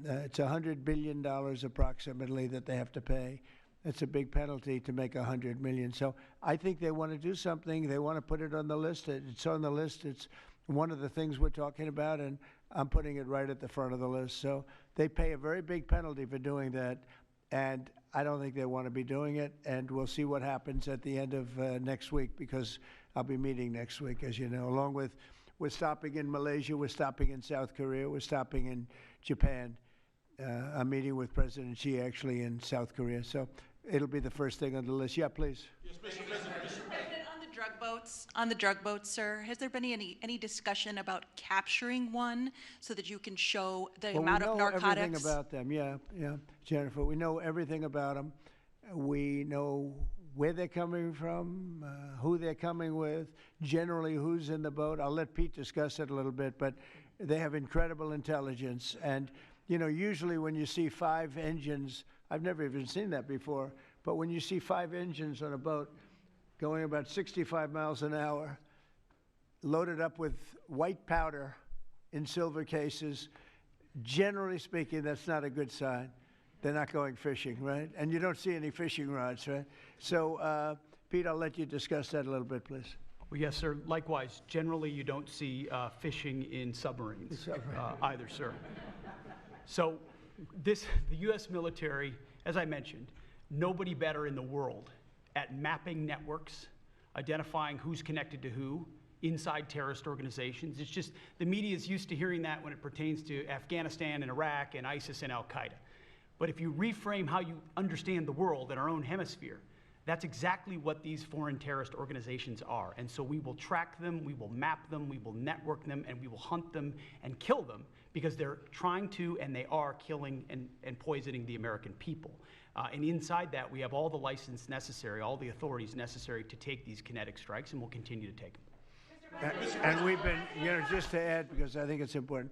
It's $100 billion approximately that they have to pay. It's a big penalty to make $100 million. So I think they want to do something. They want to put it on the list. It's on the list. It's one of the things we're talking about, and I'm putting it right at the front of the list. So they pay a very big penalty for doing that, and I don't think they want to be doing it. And we'll see what happens at the end of next week, because I'll be meeting next week, as you know, along with, we're stopping in Malaysia, we're stopping in South Korea, we're stopping in Japan. I'm meeting with President Xi actually in South Korea. So it'll be the first thing on the list. Yeah, please. Yes, Mr. President. On the drug boats, sir, has there been any discussion about capturing one so that you can show the amount of narcotics? We know everything about them. Yeah, Jennifer. We know everything about them. We know where they're coming from, who they're coming with, generally who's in the boat. I'll let Pete discuss it a little bit, but they have incredible intelligence. And, you know, usually when you see 5 engines, I've never even seen that before, but when you see 5 engines on a boat going about 65 miles an hour, loaded up with white powder in silver cases, generally speaking, that's not a good sign. They're not going fishing, right? And you don't see any fishing rods, right? So, Pete, I'll let you discuss that a little bit, please. Well, yes, sir. Likewise, generally you don't see fishing in submarines either, sir. So the U.S. military, as I mentioned, nobody better in the world at mapping networks, identifying who's connected to who inside terrorist organizations. It's just the media is used to hearing that when it pertains to Afghanistan and Iraq and ISIS and Al-Qaeda. But if you reframe how you understand the world in our own hemisphere, that's exactly what these foreign terrorist organizations are. And so we will track them, we will map them, we will network them, and we will hunt them and kill them because they're trying to and they are killing and poisoning the American people. And inside that, we have all the license necessary, all the authorities necessary to take these kinetic strikes, and we'll continue to take them. And we've been, you know, just to add, because I think it's important,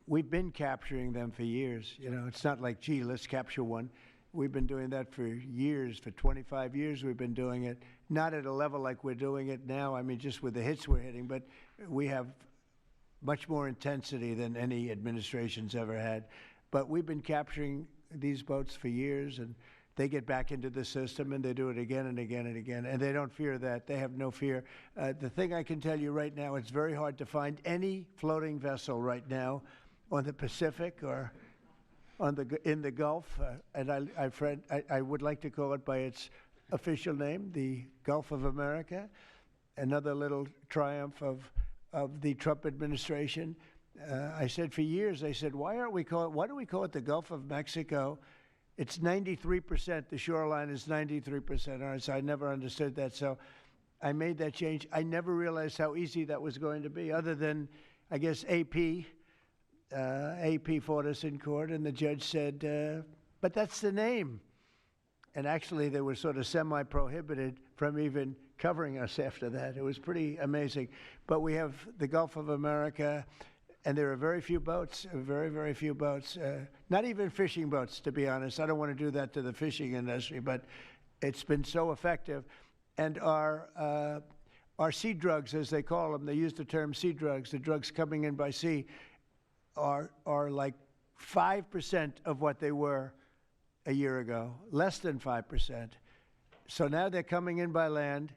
we've been capturing them for years. You know, it's not like, gee, let's capture one. We've been doing that for years. For 25 years, we've been doing it. Not at a level like we're doing it now. I mean, just with the hits we're hitting, but we have much more intensity than any administration's ever had. But we've been capturing these boats for years, and they get back into the system, and they do it again and again and again, and they don't fear that. They have no fear. The thing I can tell you right now, it's very hard to find any floating vessel right now on the Pacific or in the Gulf, and I would like to call it by its official name, the Gulf of America. Another little triumph of the Trump administration. I said for years, I said, why do we call it the Gulf of Mexico? It's 93%, the shoreline is 93%. All right, so I never understood that, so I made that change. I never realized how easy that was going to be, other than, I guess, AP fought us in court, and the judge said, but that's the name. And actually, they were sort of semi-prohibited from even covering us after that. It was pretty amazing. But we have the Gulf of America, and there are very few boats, very, very few boats, not even fishing boats, to be honest. I don't want to do that to the fishing industry, but it's been so effective. And our sea drugs, as they call them, they use the term sea drugs, the drugs coming in by sea, are like 5% of what they were a year ago, less than 5%. So now they're coming in by land,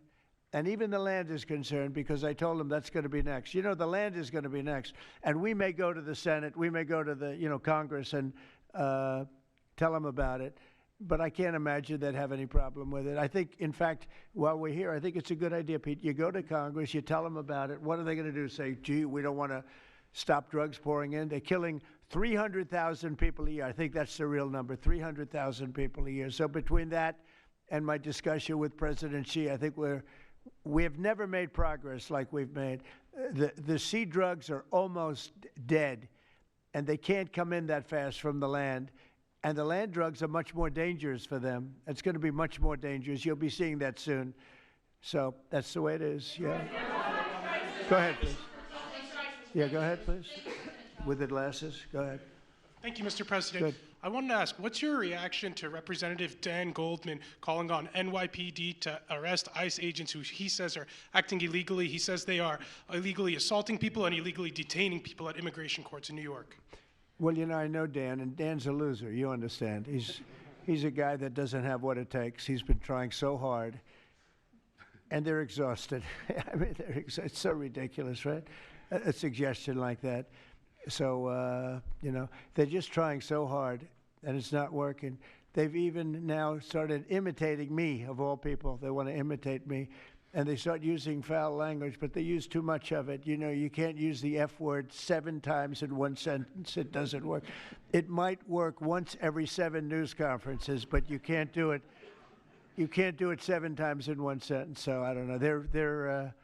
and even the land is concerned because I told them that's going to be next. You know, the land is going to be next, and we may go to the Senate, we may go to the, you know, Congress and tell them about it, but I can't imagine they'd have any problem with it. I think, in fact, while we're here, I think it's a good idea, Pete. You go to Congress, you tell them about it. What are they going to do? Say, gee, we don't want to stop drugs pouring in. They're killing 300,000 people a year. I think that's the real number, 300,000 people a year. So between that and my discussion with President Xi, I think we have never made progress like we've made. The sea drugs are almost dead, and they can't come in that fast from the land. And the land drugs are much more dangerous for them. It's going to be much more dangerous. You'll be seeing that soon. So that's the way it is. Yeah. Go ahead, please. Yeah, go ahead, please. With the glasses. Go ahead. Thank you, Mr. President. Good. I wanted to ask, what's your reaction to Representative Dan Goldman calling on NYPD to arrest ICE agents who he says are acting illegally? He says they are illegally assaulting people and illegally detaining people at immigration courts in New York. Well, you know, I know Dan, and Dan's a loser. You understand. He's a guy that doesn't have what it takes. He's been trying so hard, and they're exhausted. I mean, it's so ridiculous, right? A suggestion like that. So, you know, they're just trying so hard, and it's not working. They've even now started imitating me, of all people. They want to imitate me, and they start using foul language, but they use too much of it. You know, you can't use the F word 7 times in one sentence. It doesn't work. It might work once every 7 news conferences, but you can't do it. You can't do it 7 times in one sentence. So I don't know. They're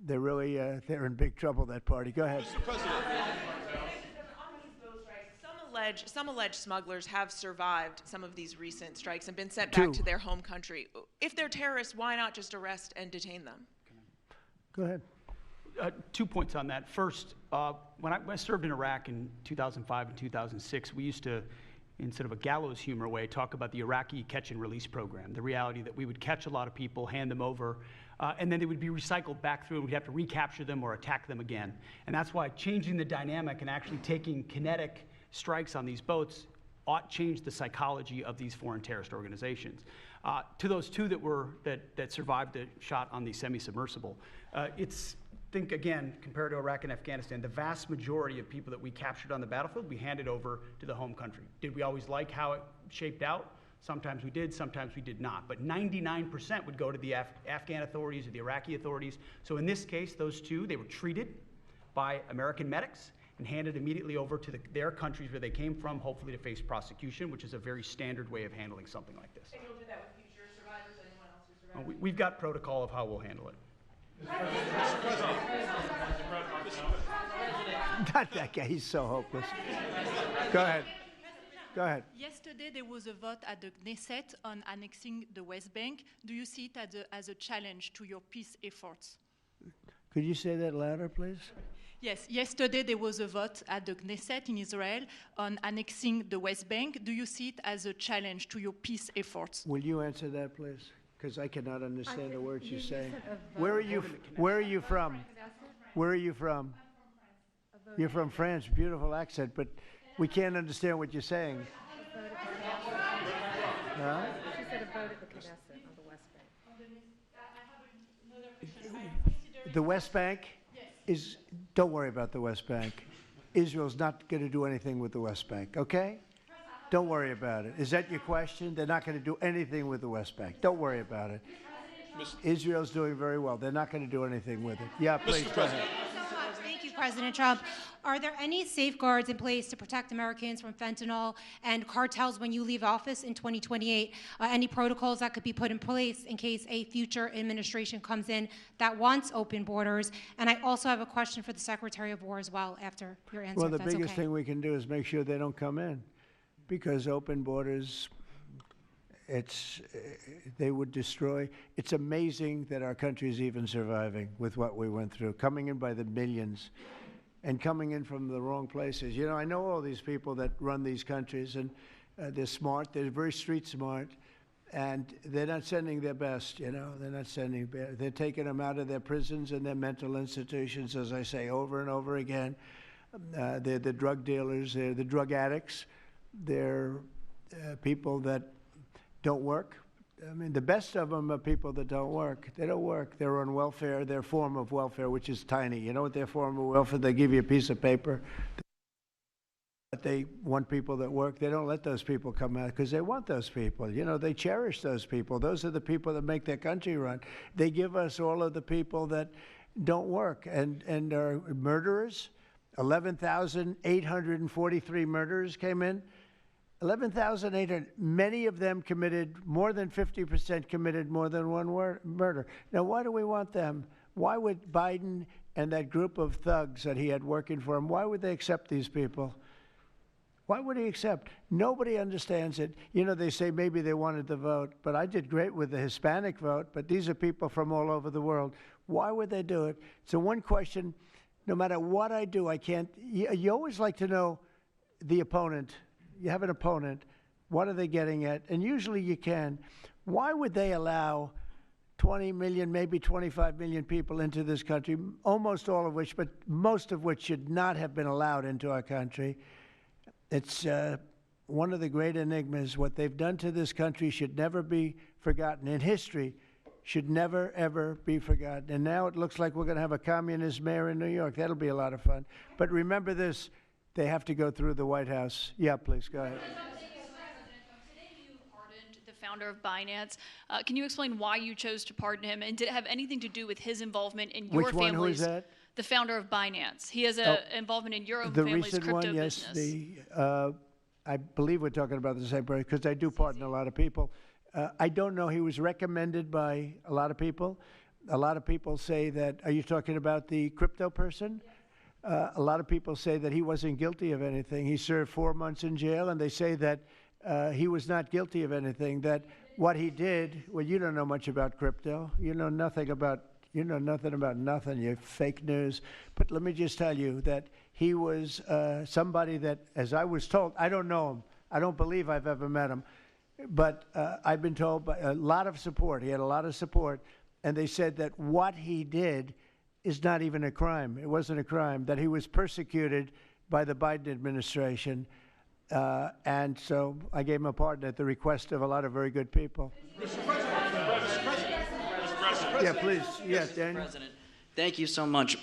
really they're in big trouble. That party. Go ahead. Mr. President. Some alleged smugglers have survived some of these recent strikes and been sent back to their home country. If they're terrorists, why not just arrest and detain them? Go ahead. 2 points on that. First, when I served in Iraq in 2005 and 2006, we used to, in sort of a gallows humor way, talk about the Iraqi catch and release program, the reality that we would catch a lot of people, hand them over, and then they would be recycled back through, and we'd have to recapture them or attack them again. And that's why changing the dynamic and actually taking kinetic strikes on these boats ought change the psychology of these foreign terrorist organizations. To those 2 that survived the shot on the semi-submersible, think again, compared to Iraq and Afghanistan, the vast majority of people that we captured on the battlefield, we handed over to the home country. Did we always like how it shaped out? Sometimes we did, sometimes we did not. But 99% would go to the Afghan authorities or the Iraqi authorities. So in this case, those 2, they were treated by American medics and handed immediately over to their countries where they came from, hopefully to face prosecution, which is a very standard way of handling something like this. And you'll do that with future survivors, anyone else who survives? We've got protocol of how we'll handle it. Mr. President. Not that guy. He's so hopeless. Go ahead. Go ahead. Yesterday, there was a vote at the Knesset on annexing the West Bank. Do you see it as a challenge to your peace efforts? Could you say that louder, please? Yes, yesterday there was a vote at the Knesset in Israel on annexing the West Bank. Do you see it as a challenge to your peace efforts? Will you answer that, please? Because I cannot understand the words you're saying. Where are you from? Where are you from? You're from France. Beautiful accent, but we can't understand what you're saying. Huh? She said a vote at the Knesset on the West Bank. The West Bank is, don't worry about the West Bank. Israel's not going to do anything with the West Bank, okay? Don't worry about it. Is that your question? They're not going to do anything with the West Bank. Don't worry about it. Israel's doing very well. They're not going to do anything with it. Yeah, please, go ahead. Thank you, President Trump. Are there any safeguards in place to protect Americans from fentanyl and cartels when you leave office in 2028? Any protocols that could be put in place in case a future administration comes in that wants open borders? And I also have a question for the Secretary of War as well after your answer. Well, the biggest thing we can do is make sure they don't come in, because open borders, they would destroy. It's amazing that our country is even surviving with what we went through, coming in by the millions and coming in from the wrong places. You know, I know all these people that run these countries, and they're smart. They're very street smart, and they're not sending their best, you know. They're not sending, they're taking them out of their prisons and their mental institutions, as I say over and over again. They're the drug dealers. They're the drug addicts. They're people that don't work. I mean, the best of them are people that don't work. They don't work. They're on welfare, their form of welfare, which is tiny. You know what their form of welfare? They give you a piece of paper. But they want people that work. They don't let those people come out because they want those people. You know, they cherish those people. Those are the people that make their country run. They give us all of the people that don't work and are murderers. 11,843 murderers came in. 11,800. Many of them committed, more than 50% committed more than one murder. Now, why do we want them? Why would Biden and that group of thugs that he had working for him, why would they accept these people? Why would he accept? Nobody understands it. You know, they say maybe they wanted the vote, but I did great with the Hispanic vote, but these are people from all over the world. Why would they do it? So one question, no matter what I do, I can't, you always like to know the opponent. You have an opponent. What are they getting at? And usually you can. Why would they allow 20 million, maybe 25 million people into this country, almost all of which, but most of which should not have been allowed into our country? It's one of the great enigmas. What they've done to this country should never be forgotten. In history, should never, ever be forgotten. And now it looks like we're going to have a communist mayor in New York. That'll be a lot of fun. But remember this, they have to go through the White House. Yeah, please, go ahead. Today you pardoned the founder of Binance. Can you explain why you chose to pardon him? And did it have anything to do with his involvement in your Which one? Who is that? The founder of Binance. He has an involvement in your own family's crypto one, business. yes. I believe we're talking about the same person because I do pardon a lot of people. I don't know. He was recommended by a lot of people. A lot of people say that, are you talking about the crypto person? A lot of people say that he wasn't guilty of anything. He served 4 months in jail, and they say that he was not guilty of anything, that what he did, well, you don't know much about crypto. You know nothing about nothing, you fake news. But let me just tell you that he was somebody that, as I was told, I don't know him. I don't believe I've ever met him. But I've been told by a lot of support. He had a lot of support. And they said that what he did is not even a crime. It wasn't a crime, that he was persecuted by the Biden administration. And so I gave him a pardon at the request of a lot of very good people. Mr. President. Yeah, please. Yes, Daniel. President, thank you so much.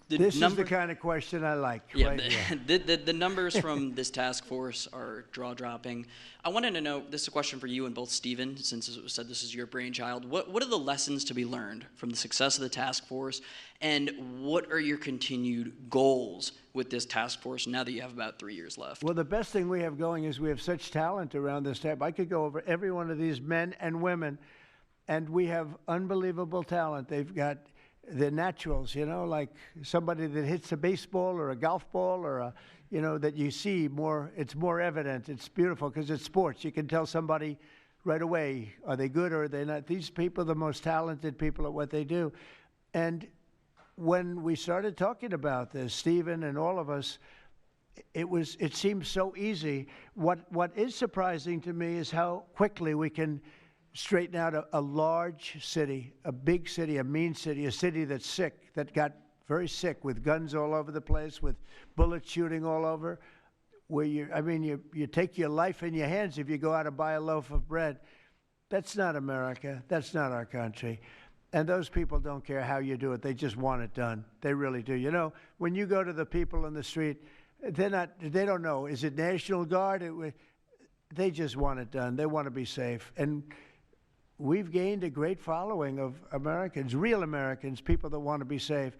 This is the kind of question I like. Yeah, right the numbers from this task force are jaw-dropping. I wanted to know, this is a question for you and both Stephen, since it was said this is your brainchild. What are the lessons to be learned from the success of the task force, and what are your continued goals with this task force now that you have about 3 years left? Well, the best thing we have going is we have such talent around this table. I could go over every one of these men and women, and we have unbelievable talent. They've got the naturals, you know, like somebody that hits a baseball or a golf ball or a, you know, that you see more, it's more evident. It's beautiful because it's sports. You can tell somebody right away, are they good or are they not? These people are the most talented people at what they do. And when we started talking about this, Stephen and all of us, it seemed so easy. What is surprising to me is how quickly we can straighten out a large city, a big city, a mean city, a city that's sick, that got very sick with guns all over the place, with bullets shooting all over, where you take your life in your hands if you go out and buy a loaf of bread. That's not America. That's not our country. And those people don't care how you do it. They just want it done. They really do. You know, when you go to the people in the street, they don't know, is it National Guard? They just want it done. They want to be safe. And we've gained a great following of Americans, real Americans, people that want to be safe.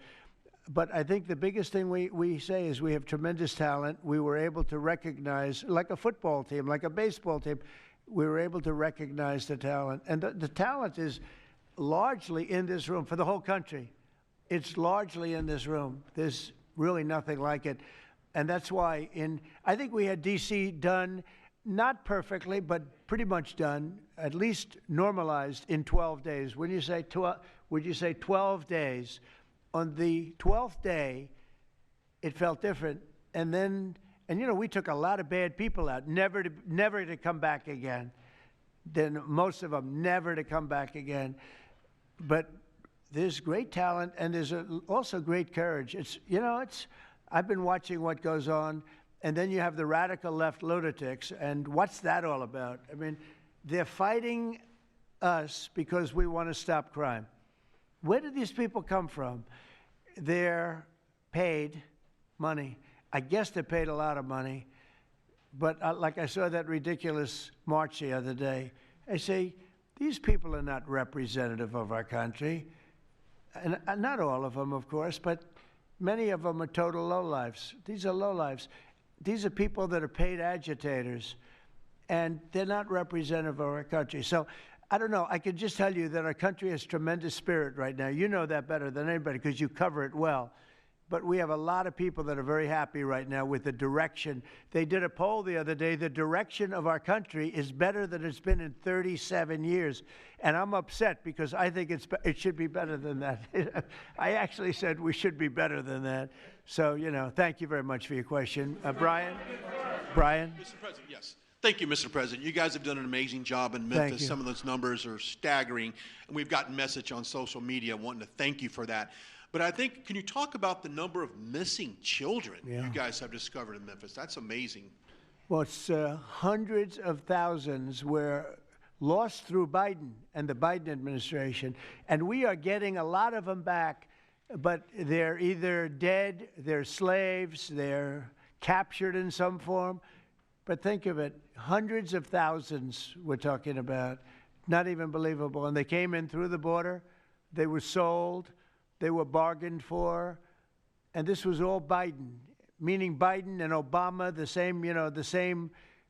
But I think the biggest thing we say is we have tremendous talent. We were able to recognize, like a football team, like a baseball team, we were able to recognize the talent. And the talent is largely in this room for the whole country. It's largely in this room. There's really nothing like it. And that's why I think we had D.C. done, not perfectly, but pretty much done, at least normalized in 12 days. Would you say 12 days? On the 12th day, it felt different. And you know, we took a lot of bad people out, never to come back again. Then most of them never to come back again. But there's great talent, and there's also great courage. I've been watching what goes on. And then you have the radical left lunatics, and what's that all about? I mean, they're fighting us because we want to stop crime. Where do these people come from? They're paid money. I guess they're paid a lot of money. But like I saw that ridiculous march the other day, I say, these people are not representative of our country. And not all of them, of course, but many of them are total lowlifes. These are lowlifes. These are people that are paid agitators. and they're not representative of our country. So I don't know. I can just tell you that our country has tremendous spirit right now. You know that better than anybody because you cover it well. But we have a lot of people that are very happy right now with the direction. They did a poll the other day. The direction of our country is better than it's been in 37 years. And I'm upset because I think it should be better than that. I actually said we should be better than that. So, you know, thank you very much for your question. Brian? Brian? Mr. President, yes. Thank you, Mr. President. You guys have done an amazing job in Memphis. Some of those numbers are staggering, and we've gotten message on social media wanting to thank you for that. But I think, can you talk about the number of missing children you guys have discovered in Memphis? That's amazing. Well, it's hundreds of thousands were lost through Biden and the Biden administration, and we are getting a lot of them back, but they're either dead, they're slaves, they're captured in some form. But think of it, hundreds of thousands we're talking about, not even believable. And they came in through the border, they were sold, they were bargained for, and this was all Biden, meaning Biden and Obama, the same, you know, the same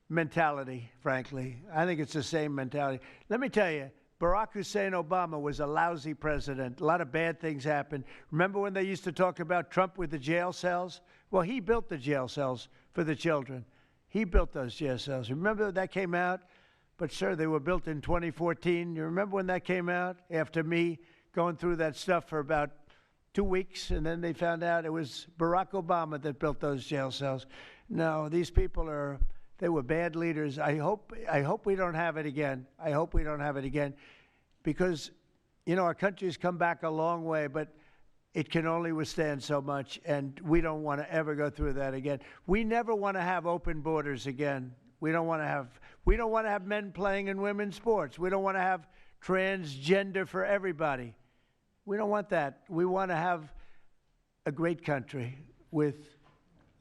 mentality, frankly. I think it's the same mentality. Let me tell you, Barack Hussein Obama was a lousy president. A lot of bad things happened. Remember when they used to talk about Trump with the jail cells? Well, he built the jail cells for the children. He built those jail cells. Remember that came out? But, sir, they were built in 2014. You remember when that came out? After me going through that stuff for about 2 weeks, and then they found out it was Barack Obama that built those jail cells. No, these people they were bad leaders. I hope we don't have it again. I hope we don't have it again because, you know, our country's come back a long way, but it can only withstand so much, and we don't want to ever go through that again. We never want to have open borders again. We don't want to have men playing in women's sports. We don't want to have transgender for everybody. We don't want that. We want to have a great country with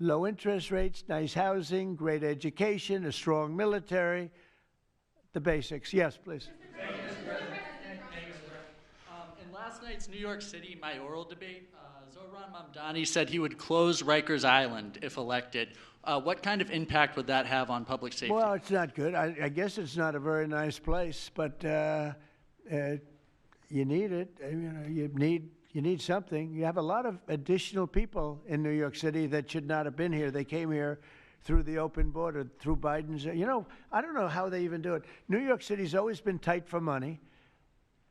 low interest rates, nice housing, great education, a strong military, the basics. Yes, please. In last night's New York City mayoral debate, Zohran Mamdani said he would close Rikers Island if elected. What kind of impact would that have on public safety? Well, it's not good. I guess it's not a very nice place, but you need it. You know, you need something. You have a lot of additional people in New York City that should not have been here. They came here through the open border, through Biden's. You know, I don't know how they even do it. New York City's always been tight for money,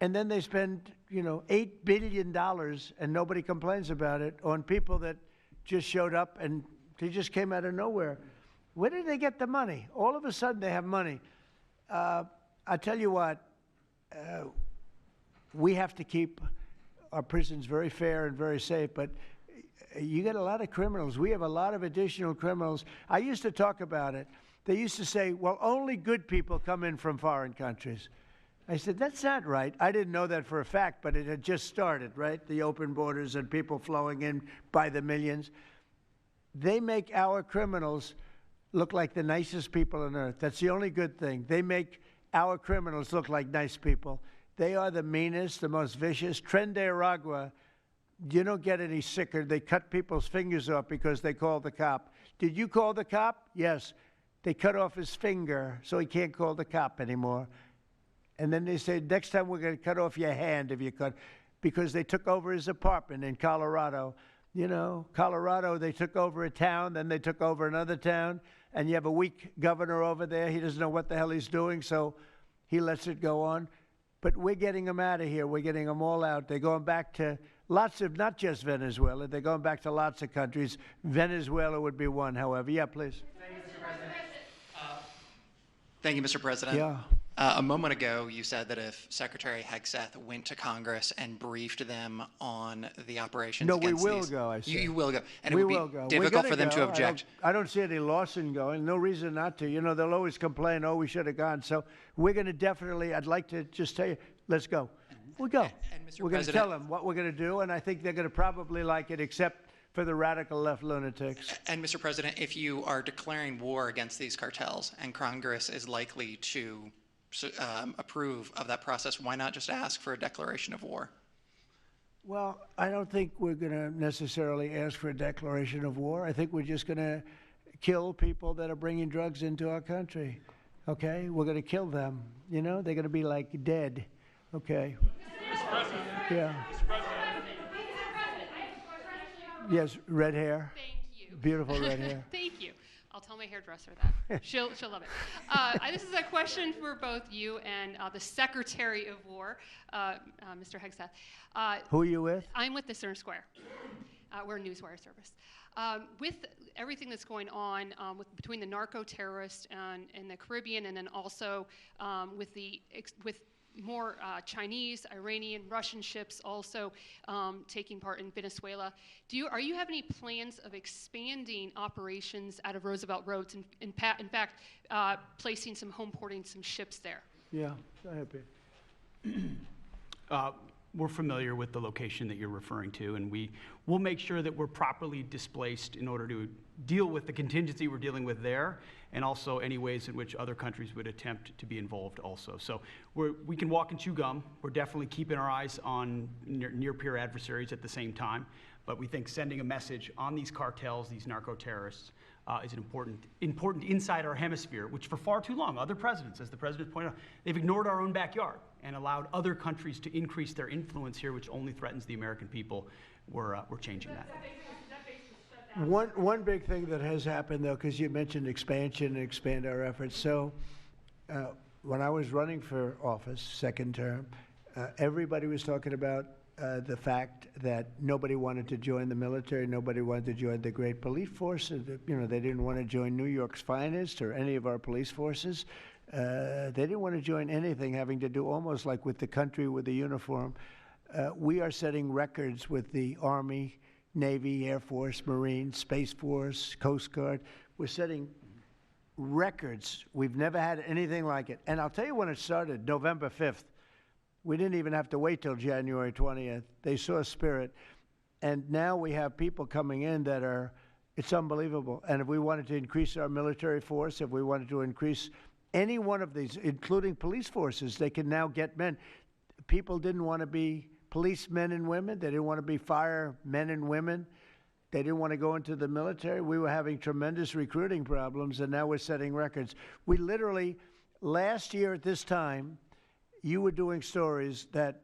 and then they spend, you know, $8 billion, and nobody complains about it, on people that just showed up and they just came out of nowhere. Where did they get the money? All of a sudden they have money. I tell you what, we have to keep our prisons very fair and very safe, but you get a lot of criminals. We have a lot of additional criminals. I used to talk about it. They used to say, well, only good people come in from foreign countries. I said, that's not right. I didn't know that for a fact, but it had just started, right? The open borders and people flowing in by the millions. They make our criminals look like the nicest people on earth. That's the only good thing. They make our criminals look like nice people. They are the meanest, the most vicious. Tren de Aragua, you don't get any sicker. They cut people's fingers off because they called the cop. Did you call the cop? Yes. They cut off his finger so he can't call the cop anymore. And then they say, next time we're going to cut off your hand if you cut, because they took over his apartment in Colorado. You know, Colorado, they took over a town, then they took over another town, and you have a weak governor over there. He doesn't know what the hell he's doing, so he lets it go on. But we're getting them out of here. We're getting them all out. They're going back to lots of, not just Venezuela, they're going back to lots of countries. Venezuela would be one, however. Yeah, please. Thank you, Mr. President. Yeah. A moment ago, you said that if Secretary Hegseth went to Congress and briefed them on the operations No, we against will these, go, I said. You will go. And we it would will be go. difficult for them to object. I don't see any loss in going. No reason not to. You know, they'll always complain, oh, we should have gone. So we're going to definitely, I'd like to just tell you, let's go. We'll go. We're going to tell them what we're going to do, and I think they're going to probably like it, except for the radical left lunatics. And Mr. President, if you are declaring war against these cartels and Congress is likely to approve of that process, why not just ask for a declaration of war? Well, I don't think we're going to necessarily ask for a declaration of war. I think we're just going to kill people that are bringing drugs into our country. okay? We're going to kill them. You know, they're going to be like dead, okay? Mr. President. Yeah. Mr. President. Yes, red hair. Thank you. Beautiful red hair. Thank you. I'll tell my hairdresser that. She'll love it. This is a question for both you and the Secretary of War, Mr. Hegseth. Who are you with? I'm with the Center Square. We're a newswire service. With everything that's going on between the narco-terrorists in the Caribbean, and then also with more Chinese, Iranian, Russian ships also taking part in Venezuela. Are you have any plans of expanding operations out of Roosevelt Roads, and in fact, placing some home porting some ships there? Yeah, go ahead, Pete. We're familiar with the location that you're referring to, and we'll make sure that we're properly displaced in order to deal with the contingency we're dealing with there, and also any ways in which other countries would attempt to be involved also. So we can walk and chew gum. We're definitely keeping our eyes on near-peer adversaries at the same time, but we think sending a message on these cartels, these narco-terrorists, is an important inside our hemisphere, which for far too long, other presidents, as the president pointed out, they've ignored our own backyard and allowed other countries to increase their influence here, which only threatens the American people. We're changing that. One big thing that has happened, though, because you mentioned expansion and expand our efforts. So when I was running for office, second term, everybody was talking about the fact that nobody wanted to join the military, nobody wanted to join the great police force. You know, they didn't want to join New York's finest or any of our police forces. They didn't want to join anything having to do almost like with the country, with the uniform. We are setting records with the Army, Navy, Air Force, Marines, Space Force, Coast Guard. We're setting records. We've never had anything like it. And I'll tell you when it started, November 5th. We didn't even have to wait till January 20th. They saw spirit. And now we have people coming in that are, it's unbelievable. And if we wanted to increase our military force, if we wanted to increase any one of these, including police forces, they can now get men. People didn't want to be policemen and women. They didn't want to be firemen and women. They didn't want to go into the military. We were having tremendous recruiting problems, and now we're setting records. We literally, last year at this time, you were doing stories that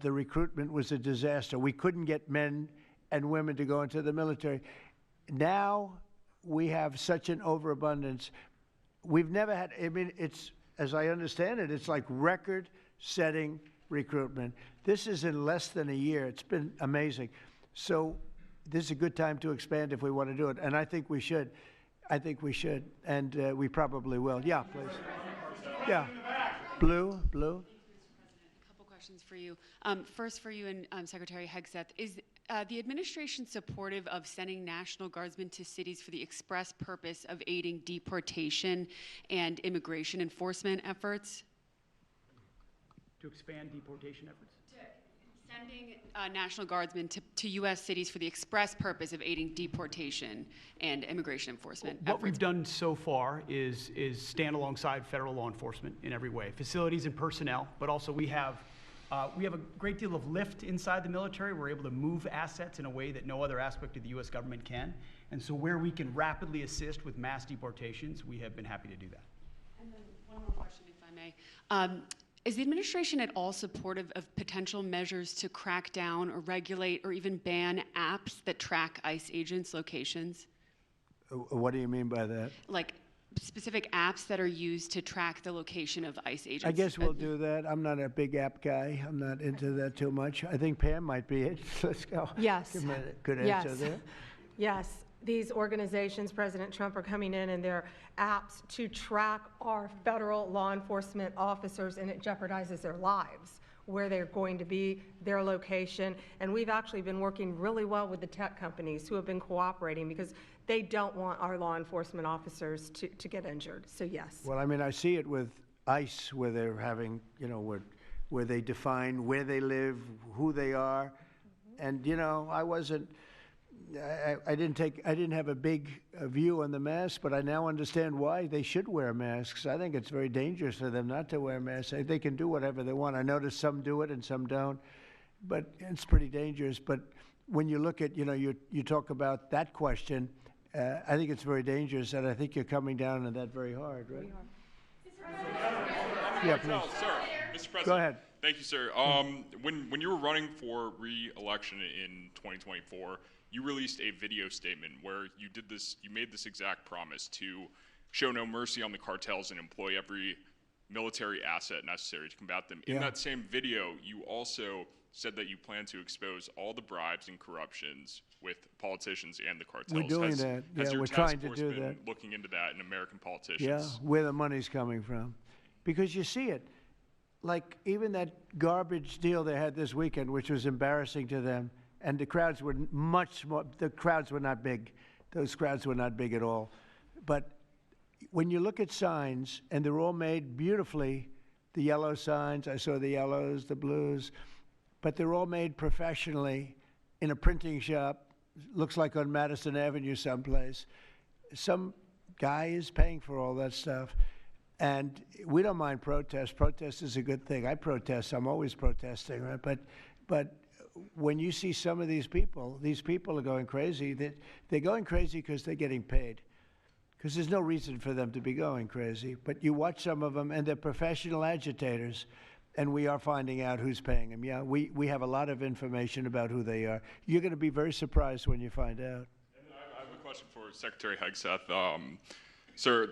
the recruitment was a disaster. We couldn't get men and women to go into the military. Now we have such an overabundance. We've never had, I mean, it's, as I understand it, it's like record-setting recruitment. This is in less than a year. It's been amazing. So this is a good time to expand if we want to do it, and I think we should. I think we should, and we probably will. Yeah, please. Yeah. Blue. Questions for you. First for you and Secretary Hegseth. Is the administration supportive of sending National Guardsmen to cities for the express purpose of aiding deportation and immigration enforcement efforts? To expand deportation efforts? Sending National Guardsmen to U.S. cities for the express purpose of aiding deportation and immigration enforcement efforts. What we've done so far is stand alongside federal law enforcement in every way, facilities and personnel, but also we have a great deal of lift inside the military. We're able to move assets in a way that no other aspect of the U.S. government can. And so where we can rapidly assist with mass deportations, we have been happy to do that. And then one more question, if I may. Is the administration at all supportive of potential measures to crack down or regulate or even ban apps that track ICE agents' locations? What do you mean by that? Like specific apps that are used to track the location of ICE agents? I guess we'll do that. I'm not a big app guy. I'm not into that too much. I think Pam might be it. Let's go. Yes. Good answer there. Yes. These organizations, President Trump, are coming in and their apps to track our federal law enforcement officers, and it jeopardizes their lives, where they're going to be, their location. And we've actually been working really well with the tech companies who have been cooperating because they don't want our law enforcement officers to get injured. So yes. Well, I mean, I see it with ICE, where they're having, you know, where they define where they live, who they are. And, you know, I didn't have a big view on the mask, but I now understand why they should wear masks. I think it's very dangerous for them not to wear masks. They can do whatever they want. I notice some do it and some don't, but it's pretty dangerous. But when you look at, you know, you talk about that question, I think it's very dangerous, and I think you're coming down on that very hard, right? Yeah, please. Sir, Mr. President. Go ahead. Thank you, sir. When you were running for re-election in 2024, you released a video statement where you made this exact promise to show no mercy on the cartels and employ every military asset necessary to combat them. In that same video, you also said that you plan to expose all the bribes and corruptions with politicians and the cartels. We're doing that. Has your we're task trying to force do been that. looking into that in American politicians? Yeah, where the money's coming from. Because you see it. Like even that garbage deal they had this weekend, which was embarrassing to them, and the crowds were the crowds were not big. Those crowds were not big at all. But when you look at signs, and they're all made beautifully, the yellow signs, I saw the yellows, the blues, but they're all made professionally in a printing shop, looks like on Madison Avenue someplace. Some guy is paying for all that stuff. And we don't mind protest. Protest is a good thing. I protest. I'm always protesting, right? But when you see some of these people are going crazy. They're going crazy because they're getting paid. Because there's no reason for them to be going crazy. But you watch some of them, and they're professional agitators, and we are finding out who's paying them. Yeah, we have a lot of information about who they are. You're going to be very surprised when you find out. And I have a question for Secretary Hegseth. Sir,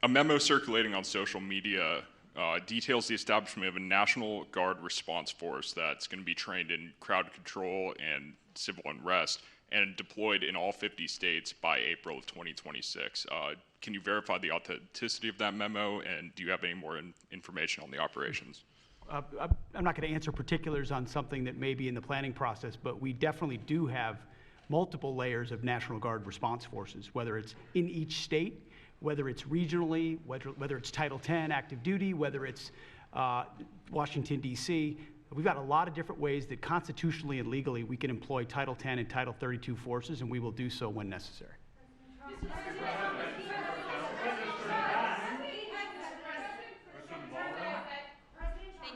a memo circulating on social media details the establishment of a National Guard response force that's going to be trained in crowd control and civil unrest and deployed in all 50 states by April of 2026. Can you verify the authenticity of that memo, and do you have any more information on the operations? I'm not going to answer particulars on something that may be in the planning process, but we definitely do have multiple layers of National Guard response forces, whether it's in each state, whether it's regionally, whether it's Title 10 active duty, whether it's Washington, D.C. We've got a lot of different ways that constitutionally and legally we can employ Title 10 and Title 32 forces, and we will do so when necessary. Thank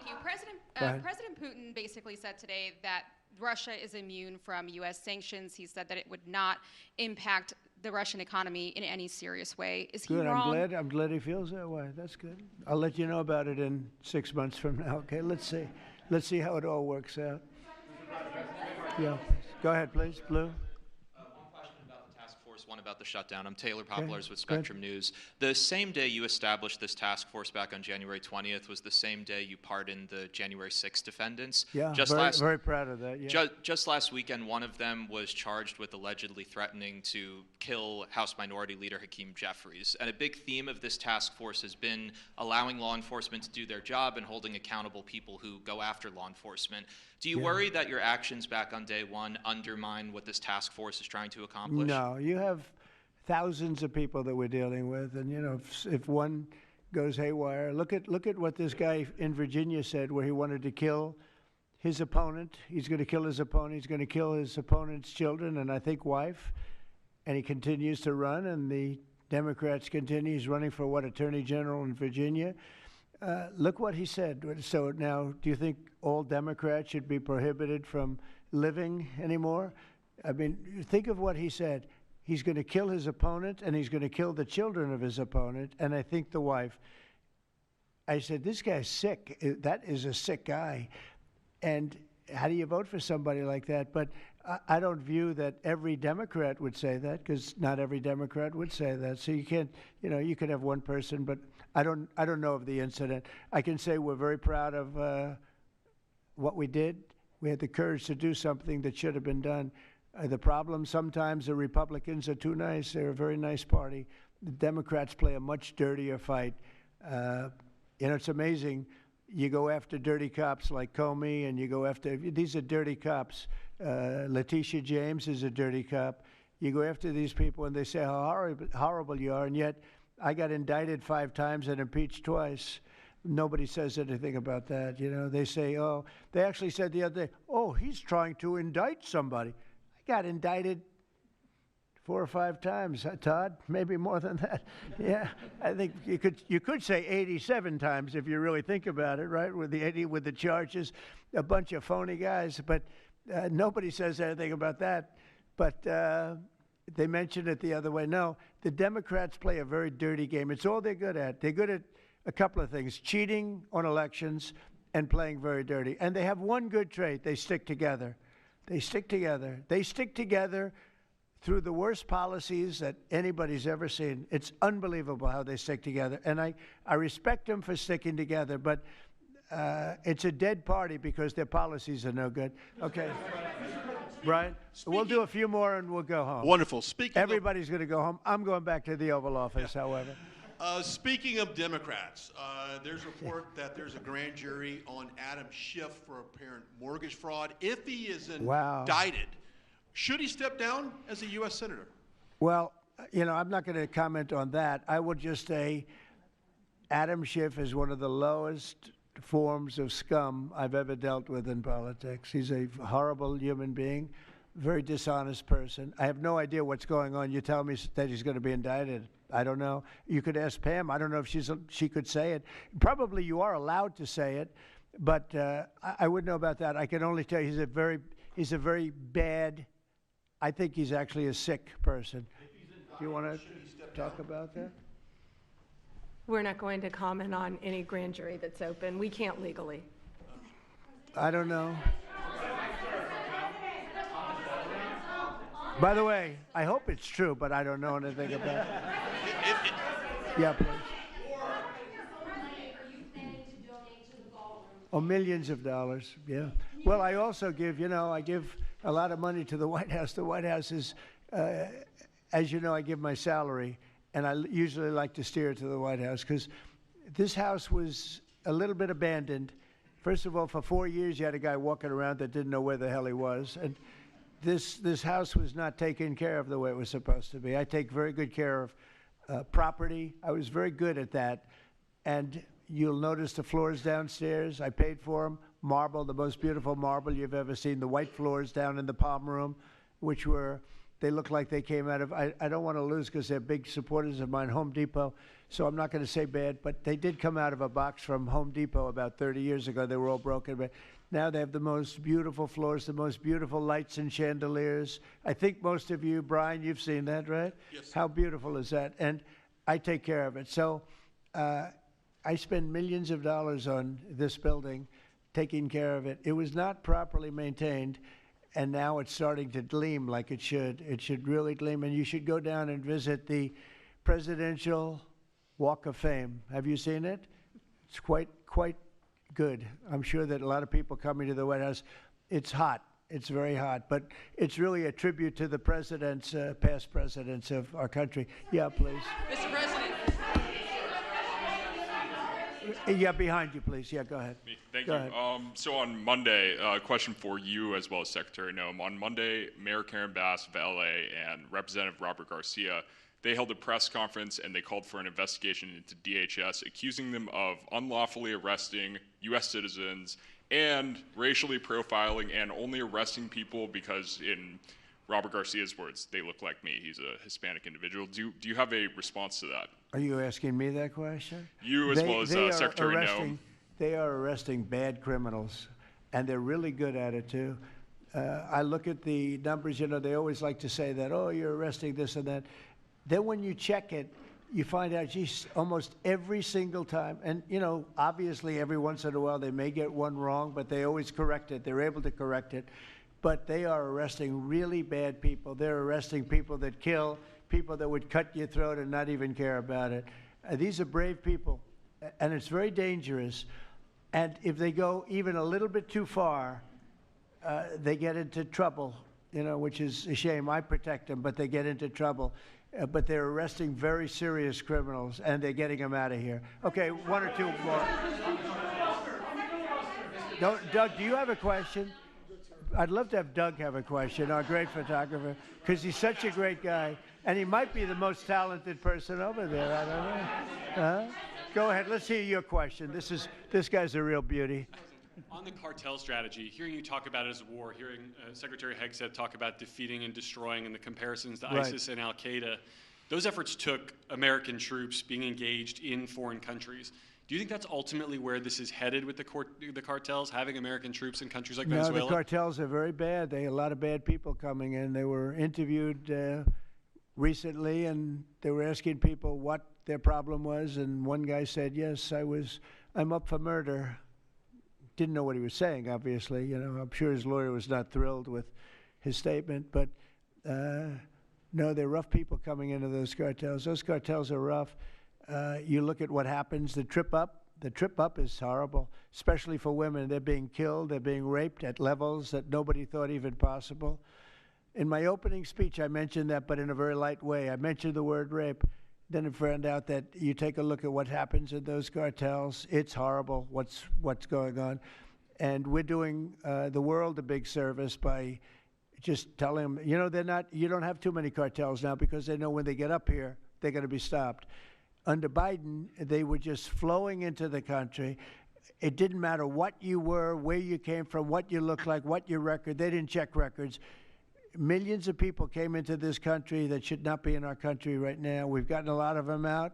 you. President Putin basically said today that Russia is immune from U.S. sanctions. He said that it would not impact the Russian economy in any serious way. Is he good. wrong? I'm glad he feels that way. That's good. I'll let you know about it in 6 months from now. Okay, let's see how it all works out. Yeah, go ahead, please, Blue. One question about the task force, one about the shutdown. I'm Taylor Poplars with Spectrum News. The same day you established this task force back on January 20th was the same day you pardoned the January 6th defendants. Yeah, very proud of that. Yeah. Just last weekend, one of them was charged with allegedly threatening to kill House Minority Leader Hakeem Jeffries. And a big theme of this task force has been allowing law enforcement to do their job and holding accountable people who go after law enforcement. Do you worry that your actions back on day one undermine what this task force is trying to accomplish? No, you have thousands of people that we're dealing with, and you know, if one goes haywire, look at what this guy in Virginia said, where he wanted to kill his opponent. He's going to kill his opponent. He's going to kill his opponent's children and I think wife, and he continues to run. And the Democrats continue. He's running for what, Attorney General in Virginia. Look what he said. So now, do you think all Democrats should be prohibited from living anymore? I mean, think of what he said. He's going to kill his opponent, and he's going to kill the children of his opponent, and I think the wife. I said, this guy's sick. That is a sick guy. And how do you vote for somebody like that? But I don't view that every Democrat would say that, because not every Democrat would say that. So you can't, you know, you could have one person, but I don't know of the incident. I can say we're very proud of what we did. We had the courage to do something that should have been done. The problem, sometimes the Republicans are too nice. They're a very nice party. The Democrats play a much dirtier fight. You know, it's amazing. You go after dirty cops like Comey, and you go after, these are dirty cops. Letitia James is a dirty cop. You go after these people, and they say how horrible you are, and yet I got indicted 5 times and impeached twice. Nobody says anything about that. You know, they say, oh, they actually said the other day, oh, he's trying to indict somebody. I got indicted 4 or 5 times, Todd, maybe more than that. Yeah, I think you could say 87 times if you really think about it, right? With the charges, a bunch of phony guys, but nobody says anything about that. But they mentioned it the other way. No, the Democrats play a very dirty game. It's all they're good at. They're good at a couple of things: cheating on elections and playing very dirty. And they have one good trait: they stick together. They stick together. They stick together through the worst policies that anybody's ever seen. It's unbelievable how they stick together. And I respect them for sticking together, but it's a dead party because their policies are no good. Okay. Brian, we'll do a few more and we'll go home. Wonderful. Everybody's going to go home. I'm going back to the Oval Office, however. Speaking of Democrats, there's a report that there's a grand jury on Adam Schiff for apparent mortgage fraud. If he is indicted, should he step down as a U.S. Senator? Well, you know, I'm not going to comment on that. I would just say Adam Schiff is one of the lowest forms of scum I've ever dealt with in politics. He's a horrible human being, very dishonest person. I have no idea what's going on. You tell me that he's going to be indicted. I don't know. You could ask Pam. I don't know if she could say it. Probably you are allowed to say it, but I wouldn't know about that. I can only tell you he's a very bad, I think he's actually a sick person. Do you want to talk about that? We're not going to comment on any grand jury that's open. We can't legally. I don't know. By the way, I hope it's true, but I don't know anything about it. Yeah, please. Oh, millions of dollars, yeah. Well, I also give, I give a lot of money to the White House. The White House is, as you know, I give my salary. And I usually like to steer it to the White House because this house was a little bit abandoned. First of all, for 4 years, you had a guy walking around that didn't know where the hell he was. And this house was not taken care of the way it was supposed to be. I take very good care of property. I was very good at that. And you'll notice the floors downstairs, I paid for them. Marble, the most beautiful marble you've ever seen. The white floors down in the palm room, which were... They look like they came out of, I don't want to lose because they're big supporters of mine, Home Depot, so I'm not going to say bad, but they did come out of a box from Home Depot about 30 years ago. They were all broken, but now they have the most beautiful floors, the most beautiful lights and chandeliers. I think most of you, Brian, you've seen that, right? Yes. How beautiful is that? And I take care of it. So I spend millions of dollars on this building, taking care of it. It was not properly maintained. And now it's starting to gleam like it should. It should really gleam. And you should go down and visit the Presidential Walk of Fame. Have you seen it? It's quite good. I'm sure that a lot of people coming to the White House, it's hot. It's very hot. But it's really a tribute to the presidents, past presidents of our country. Yeah, please. Mr. President. Yeah, behind you, please. Yeah, go ahead. Thank you. So on Monday, a question for you as well as Secretary Noem. On Monday, Mayor Karen Bass of LA and Representative Robert Garcia, they held a press conference and they called for an investigation into DHS, accusing them of unlawfully arresting U.S. citizens and racially profiling and only arresting people because, in Robert Garcia's words, they look like me. He's a Hispanic individual. Do you have a response to that? Are you asking me that question? You as well as Secretary Noem. They are arresting bad criminals, and they're really good at it, too. I look at the numbers, they always like to say that, oh, you're arresting this and that. Then when you check it, you find out, geez, almost every single time, and, obviously every once in a while they may get one wrong, but they always correct it. They're able to correct it. But they are arresting really bad people. They're arresting people that kill, people that would cut your throat and not even care about it. These are brave people, and it's very dangerous. And if they go even a little bit too far, they get into trouble, which is a shame. I protect them, but they get into trouble. But they're arresting very serious criminals, and they're getting them out of here. Okay, one or two more. Doug, do you have a question? I'd love to have Doug have a question, our great photographer, because he's such a great guy. And he might be the most talented person over there. I don't know. Huh? Go ahead. Let's hear your question. This guy's a real beauty. On the cartel strategy, hearing you talk about it as a war, hearing Secretary Hegseth talk about defeating and destroying and the comparisons to ISIS and Al-Qaeda, those efforts took American troops being engaged in foreign countries. Do you think that's ultimately where this is headed with the cartels, having American troops in countries like Venezuela? No, the cartels are very bad. They have a lot of bad people coming in. They were interviewed recently, and they were asking people what their problem was, and one guy said, yes, I'm up for murder. Didn't know what he was saying, obviously. You know, I'm sure his lawyer was not thrilled with his statement, but no, they're rough people coming into those cartels. Those cartels are rough. You look at what happens, the trip up is horrible, especially for women. They're being killed, they're being raped at levels that nobody thought even possible. In my opening speech, I mentioned that, but in a very light way. I mentioned the word rape. Then I found out that you take a look at what happens in those cartels. It's horrible what's going on. And we're doing the world a big service by just telling them, you know, you don't have too many cartels now because they know when they get up here, they're going to be stopped. Under Biden, they were just flowing into the country. It didn't matter what you were, where you came from, what you looked like, what your record. They didn't check records. Millions of people came into this country that should not be in our country right now. We've gotten a lot of them out.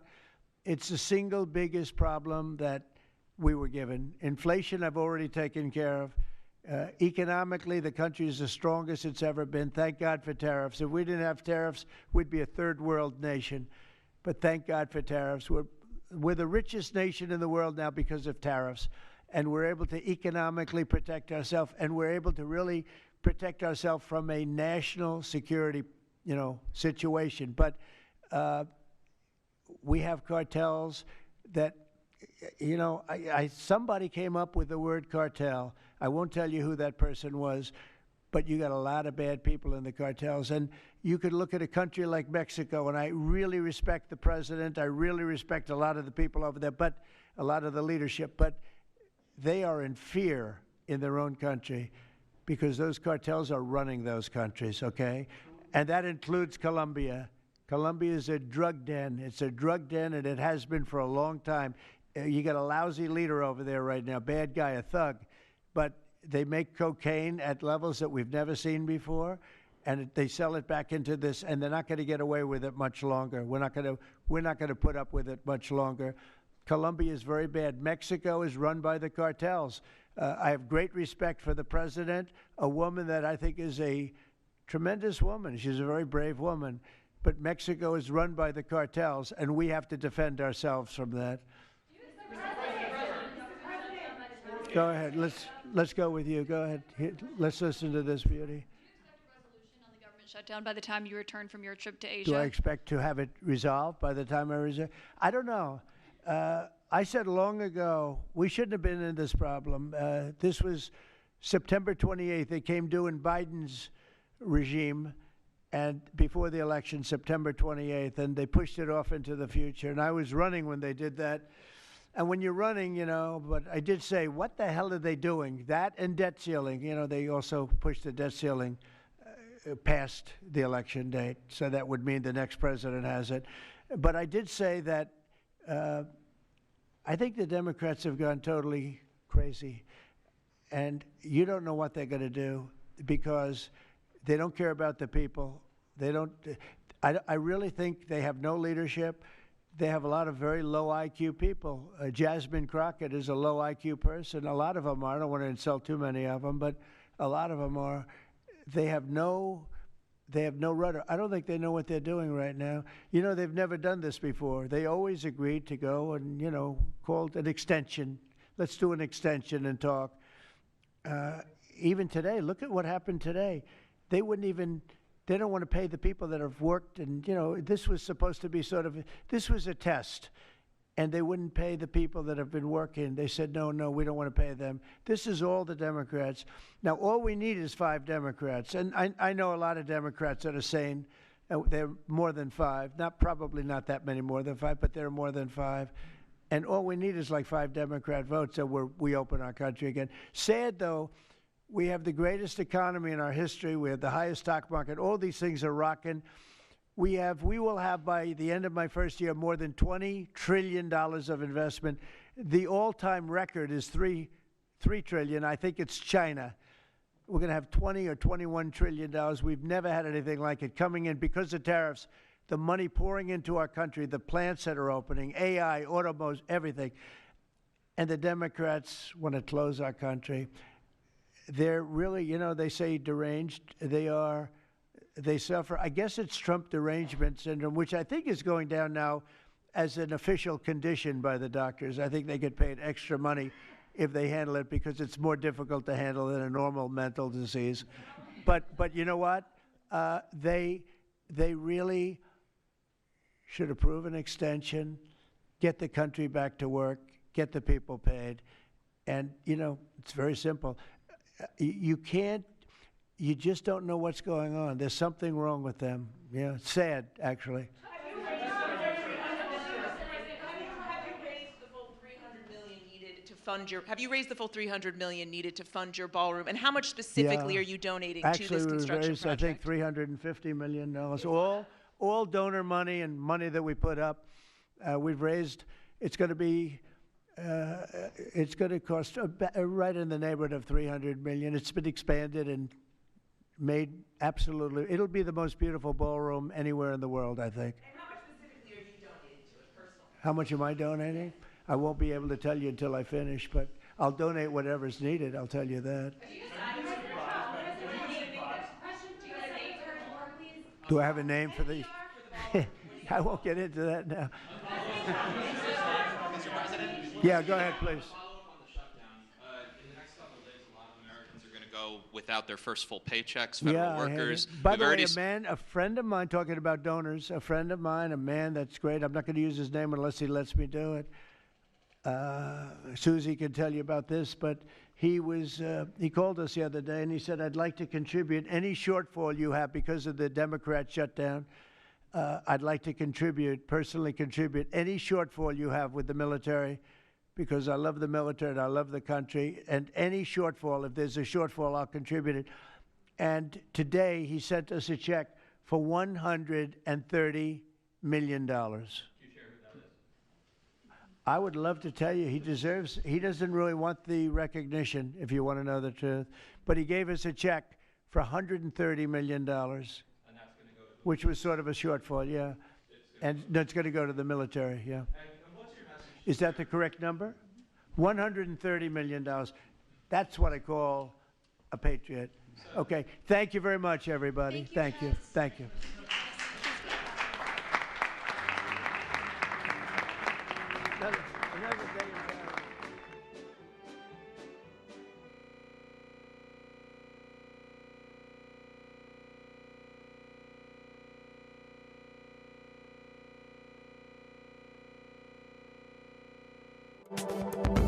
It's the single biggest problem that we were given. Inflation, I've already taken care of. Economically, the country is the strongest it's ever been. Thank God for tariffs. If we didn't have tariffs, we'd be a third world nation. But thank God for tariffs. We're the richest nation in the world now because of tariffs. And we're able to economically protect ourselves, and we're able to really protect ourselves from a national security, situation. But we have cartels that, somebody came up with the word cartel. I won't tell you who that person was, but you got a lot of bad people in the cartels. And you could look at a country like Mexico, and I really respect the president. I really respect a lot of the people over there, but a lot of the leadership. But they are in fear in their own country because those cartels are running those countries, okay? And that includes Colombia. Colombia is a drug den. It's a drug den, and it has been for a long time. You got a lousy leader over there right now, bad guy, a thug. But they make cocaine at levels that we've never seen before, and they sell it back into this, and they're not going to get away with it much longer. We're not going to put up with it much longer. Colombia is very bad. Mexico is run by the cartels. I have great respect for the president, a woman that I think is a tremendous woman. She's a very brave woman. But Mexico is run by the cartels, and we have to defend ourselves from that. Go ahead. Let's go with you. Go ahead. Let's listen to this beauty. Shutdown by the time you return from your trip to Asia? Do I expect to have it resolved by the time I return? I don't know. I said long ago we shouldn't have been in this problem. This was September 28th. It came due in Biden's regime, and before the election, September 28th, and they pushed it off into the future. And I was running when they did that. And when you're running, but I did say, what the hell are they doing? That and debt ceiling. They also pushed the debt ceiling past the election date, so that would mean the next president has it. But I did say that I think the Democrats have gone totally crazy, and you don't know what they're going to do because they don't care about the people. They don't. I really think they have no leadership. They have a lot of very low IQ people. Jasmine Crockett is a low IQ person. A lot of them are. I don't want to insult too many of them, but a lot of them are. They have no rudder. I don't think they know what they're doing right now. They've never done this before. They always agreed to go and, called an extension. Let's do an extension and talk. Even today, look at what happened today. They don't want to pay the people that have worked. And, this was supposed to be this was a test. And they wouldn't pay the people that have been working. They said, no, we don't want to pay them. This is all the Democrats. Now, all we need is 5 Democrats. And I know a lot of Democrats that are saying they're more than 5. Probably not that many more than 5, but there are more than 5. And all we need is like 5 Democrat votes so we open our country again. Sad, though, we have the greatest economy in our history. We have the highest stock market. All these things are rocking. We will have, by the end of my first year, more than $20 trillion of investment. The all-time record is $3 trillion. I think it's China. We're going to have $20 or $21 trillion. We've never had anything like it coming in because of tariffs. The money pouring into our country, the plants that are opening, AI, automobiles, everything. And the Democrats want to close our country. They're really, they say deranged. They suffer. I guess it's Trump derangement syndrome, which I think is going down now as an official condition by the doctors. I think they get paid extra money if they handle it because it's more difficult to handle than a normal mental disease. But you know what? They really should approve an extension, get the country back to work, get the people paid. And, you know, it's very simple. You just don't know what's going on. There's something wrong with them. Yeah, it's sad, actually. Have you raised the full $300 million needed to fund your ballroom? And how much specifically are you donating to this construction project? I think $350 million. All donor money and money that we put up. We've raised, it's going to cost right in the neighborhood of $300 million. It's been expanded and made absolutely, it'll be the most beautiful ballroom anywhere in the world, I think. And how much specifically are you donating to it personally? How much am I donating? I won't be able to tell you until I finish, but I'll donate whatever's needed, I'll tell you that. Do I have a name for the? I won't get into that now. Yeah, go ahead, please. Without their first full paychecks, federal workers. By the way, a friend of mine, talking about donors, a friend of mine, a man that's great, I'm not going to use his name unless he lets me do it. Susie can tell you about this, but he called us the other day and he said, I'd like to contribute any shortfall you have because of the Democrat shutdown. I'd like to personally contribute any shortfall you have with the military, because I love the military and I love the country, and any shortfall, if there's a shortfall, I'll contribute it. And today he sent us a check for $130 million. Do you share who that is? I would love to tell you. He doesn't really want the recognition, if you want to know the truth, but he gave us a check for $130 million, which was sort of a shortfall, yeah. And it's going to go to the military, yeah. Is that the correct number? $130 million. That's what I call a patriot. Okay. Thank you very much, everybody. Thank you. Thank you. Another day in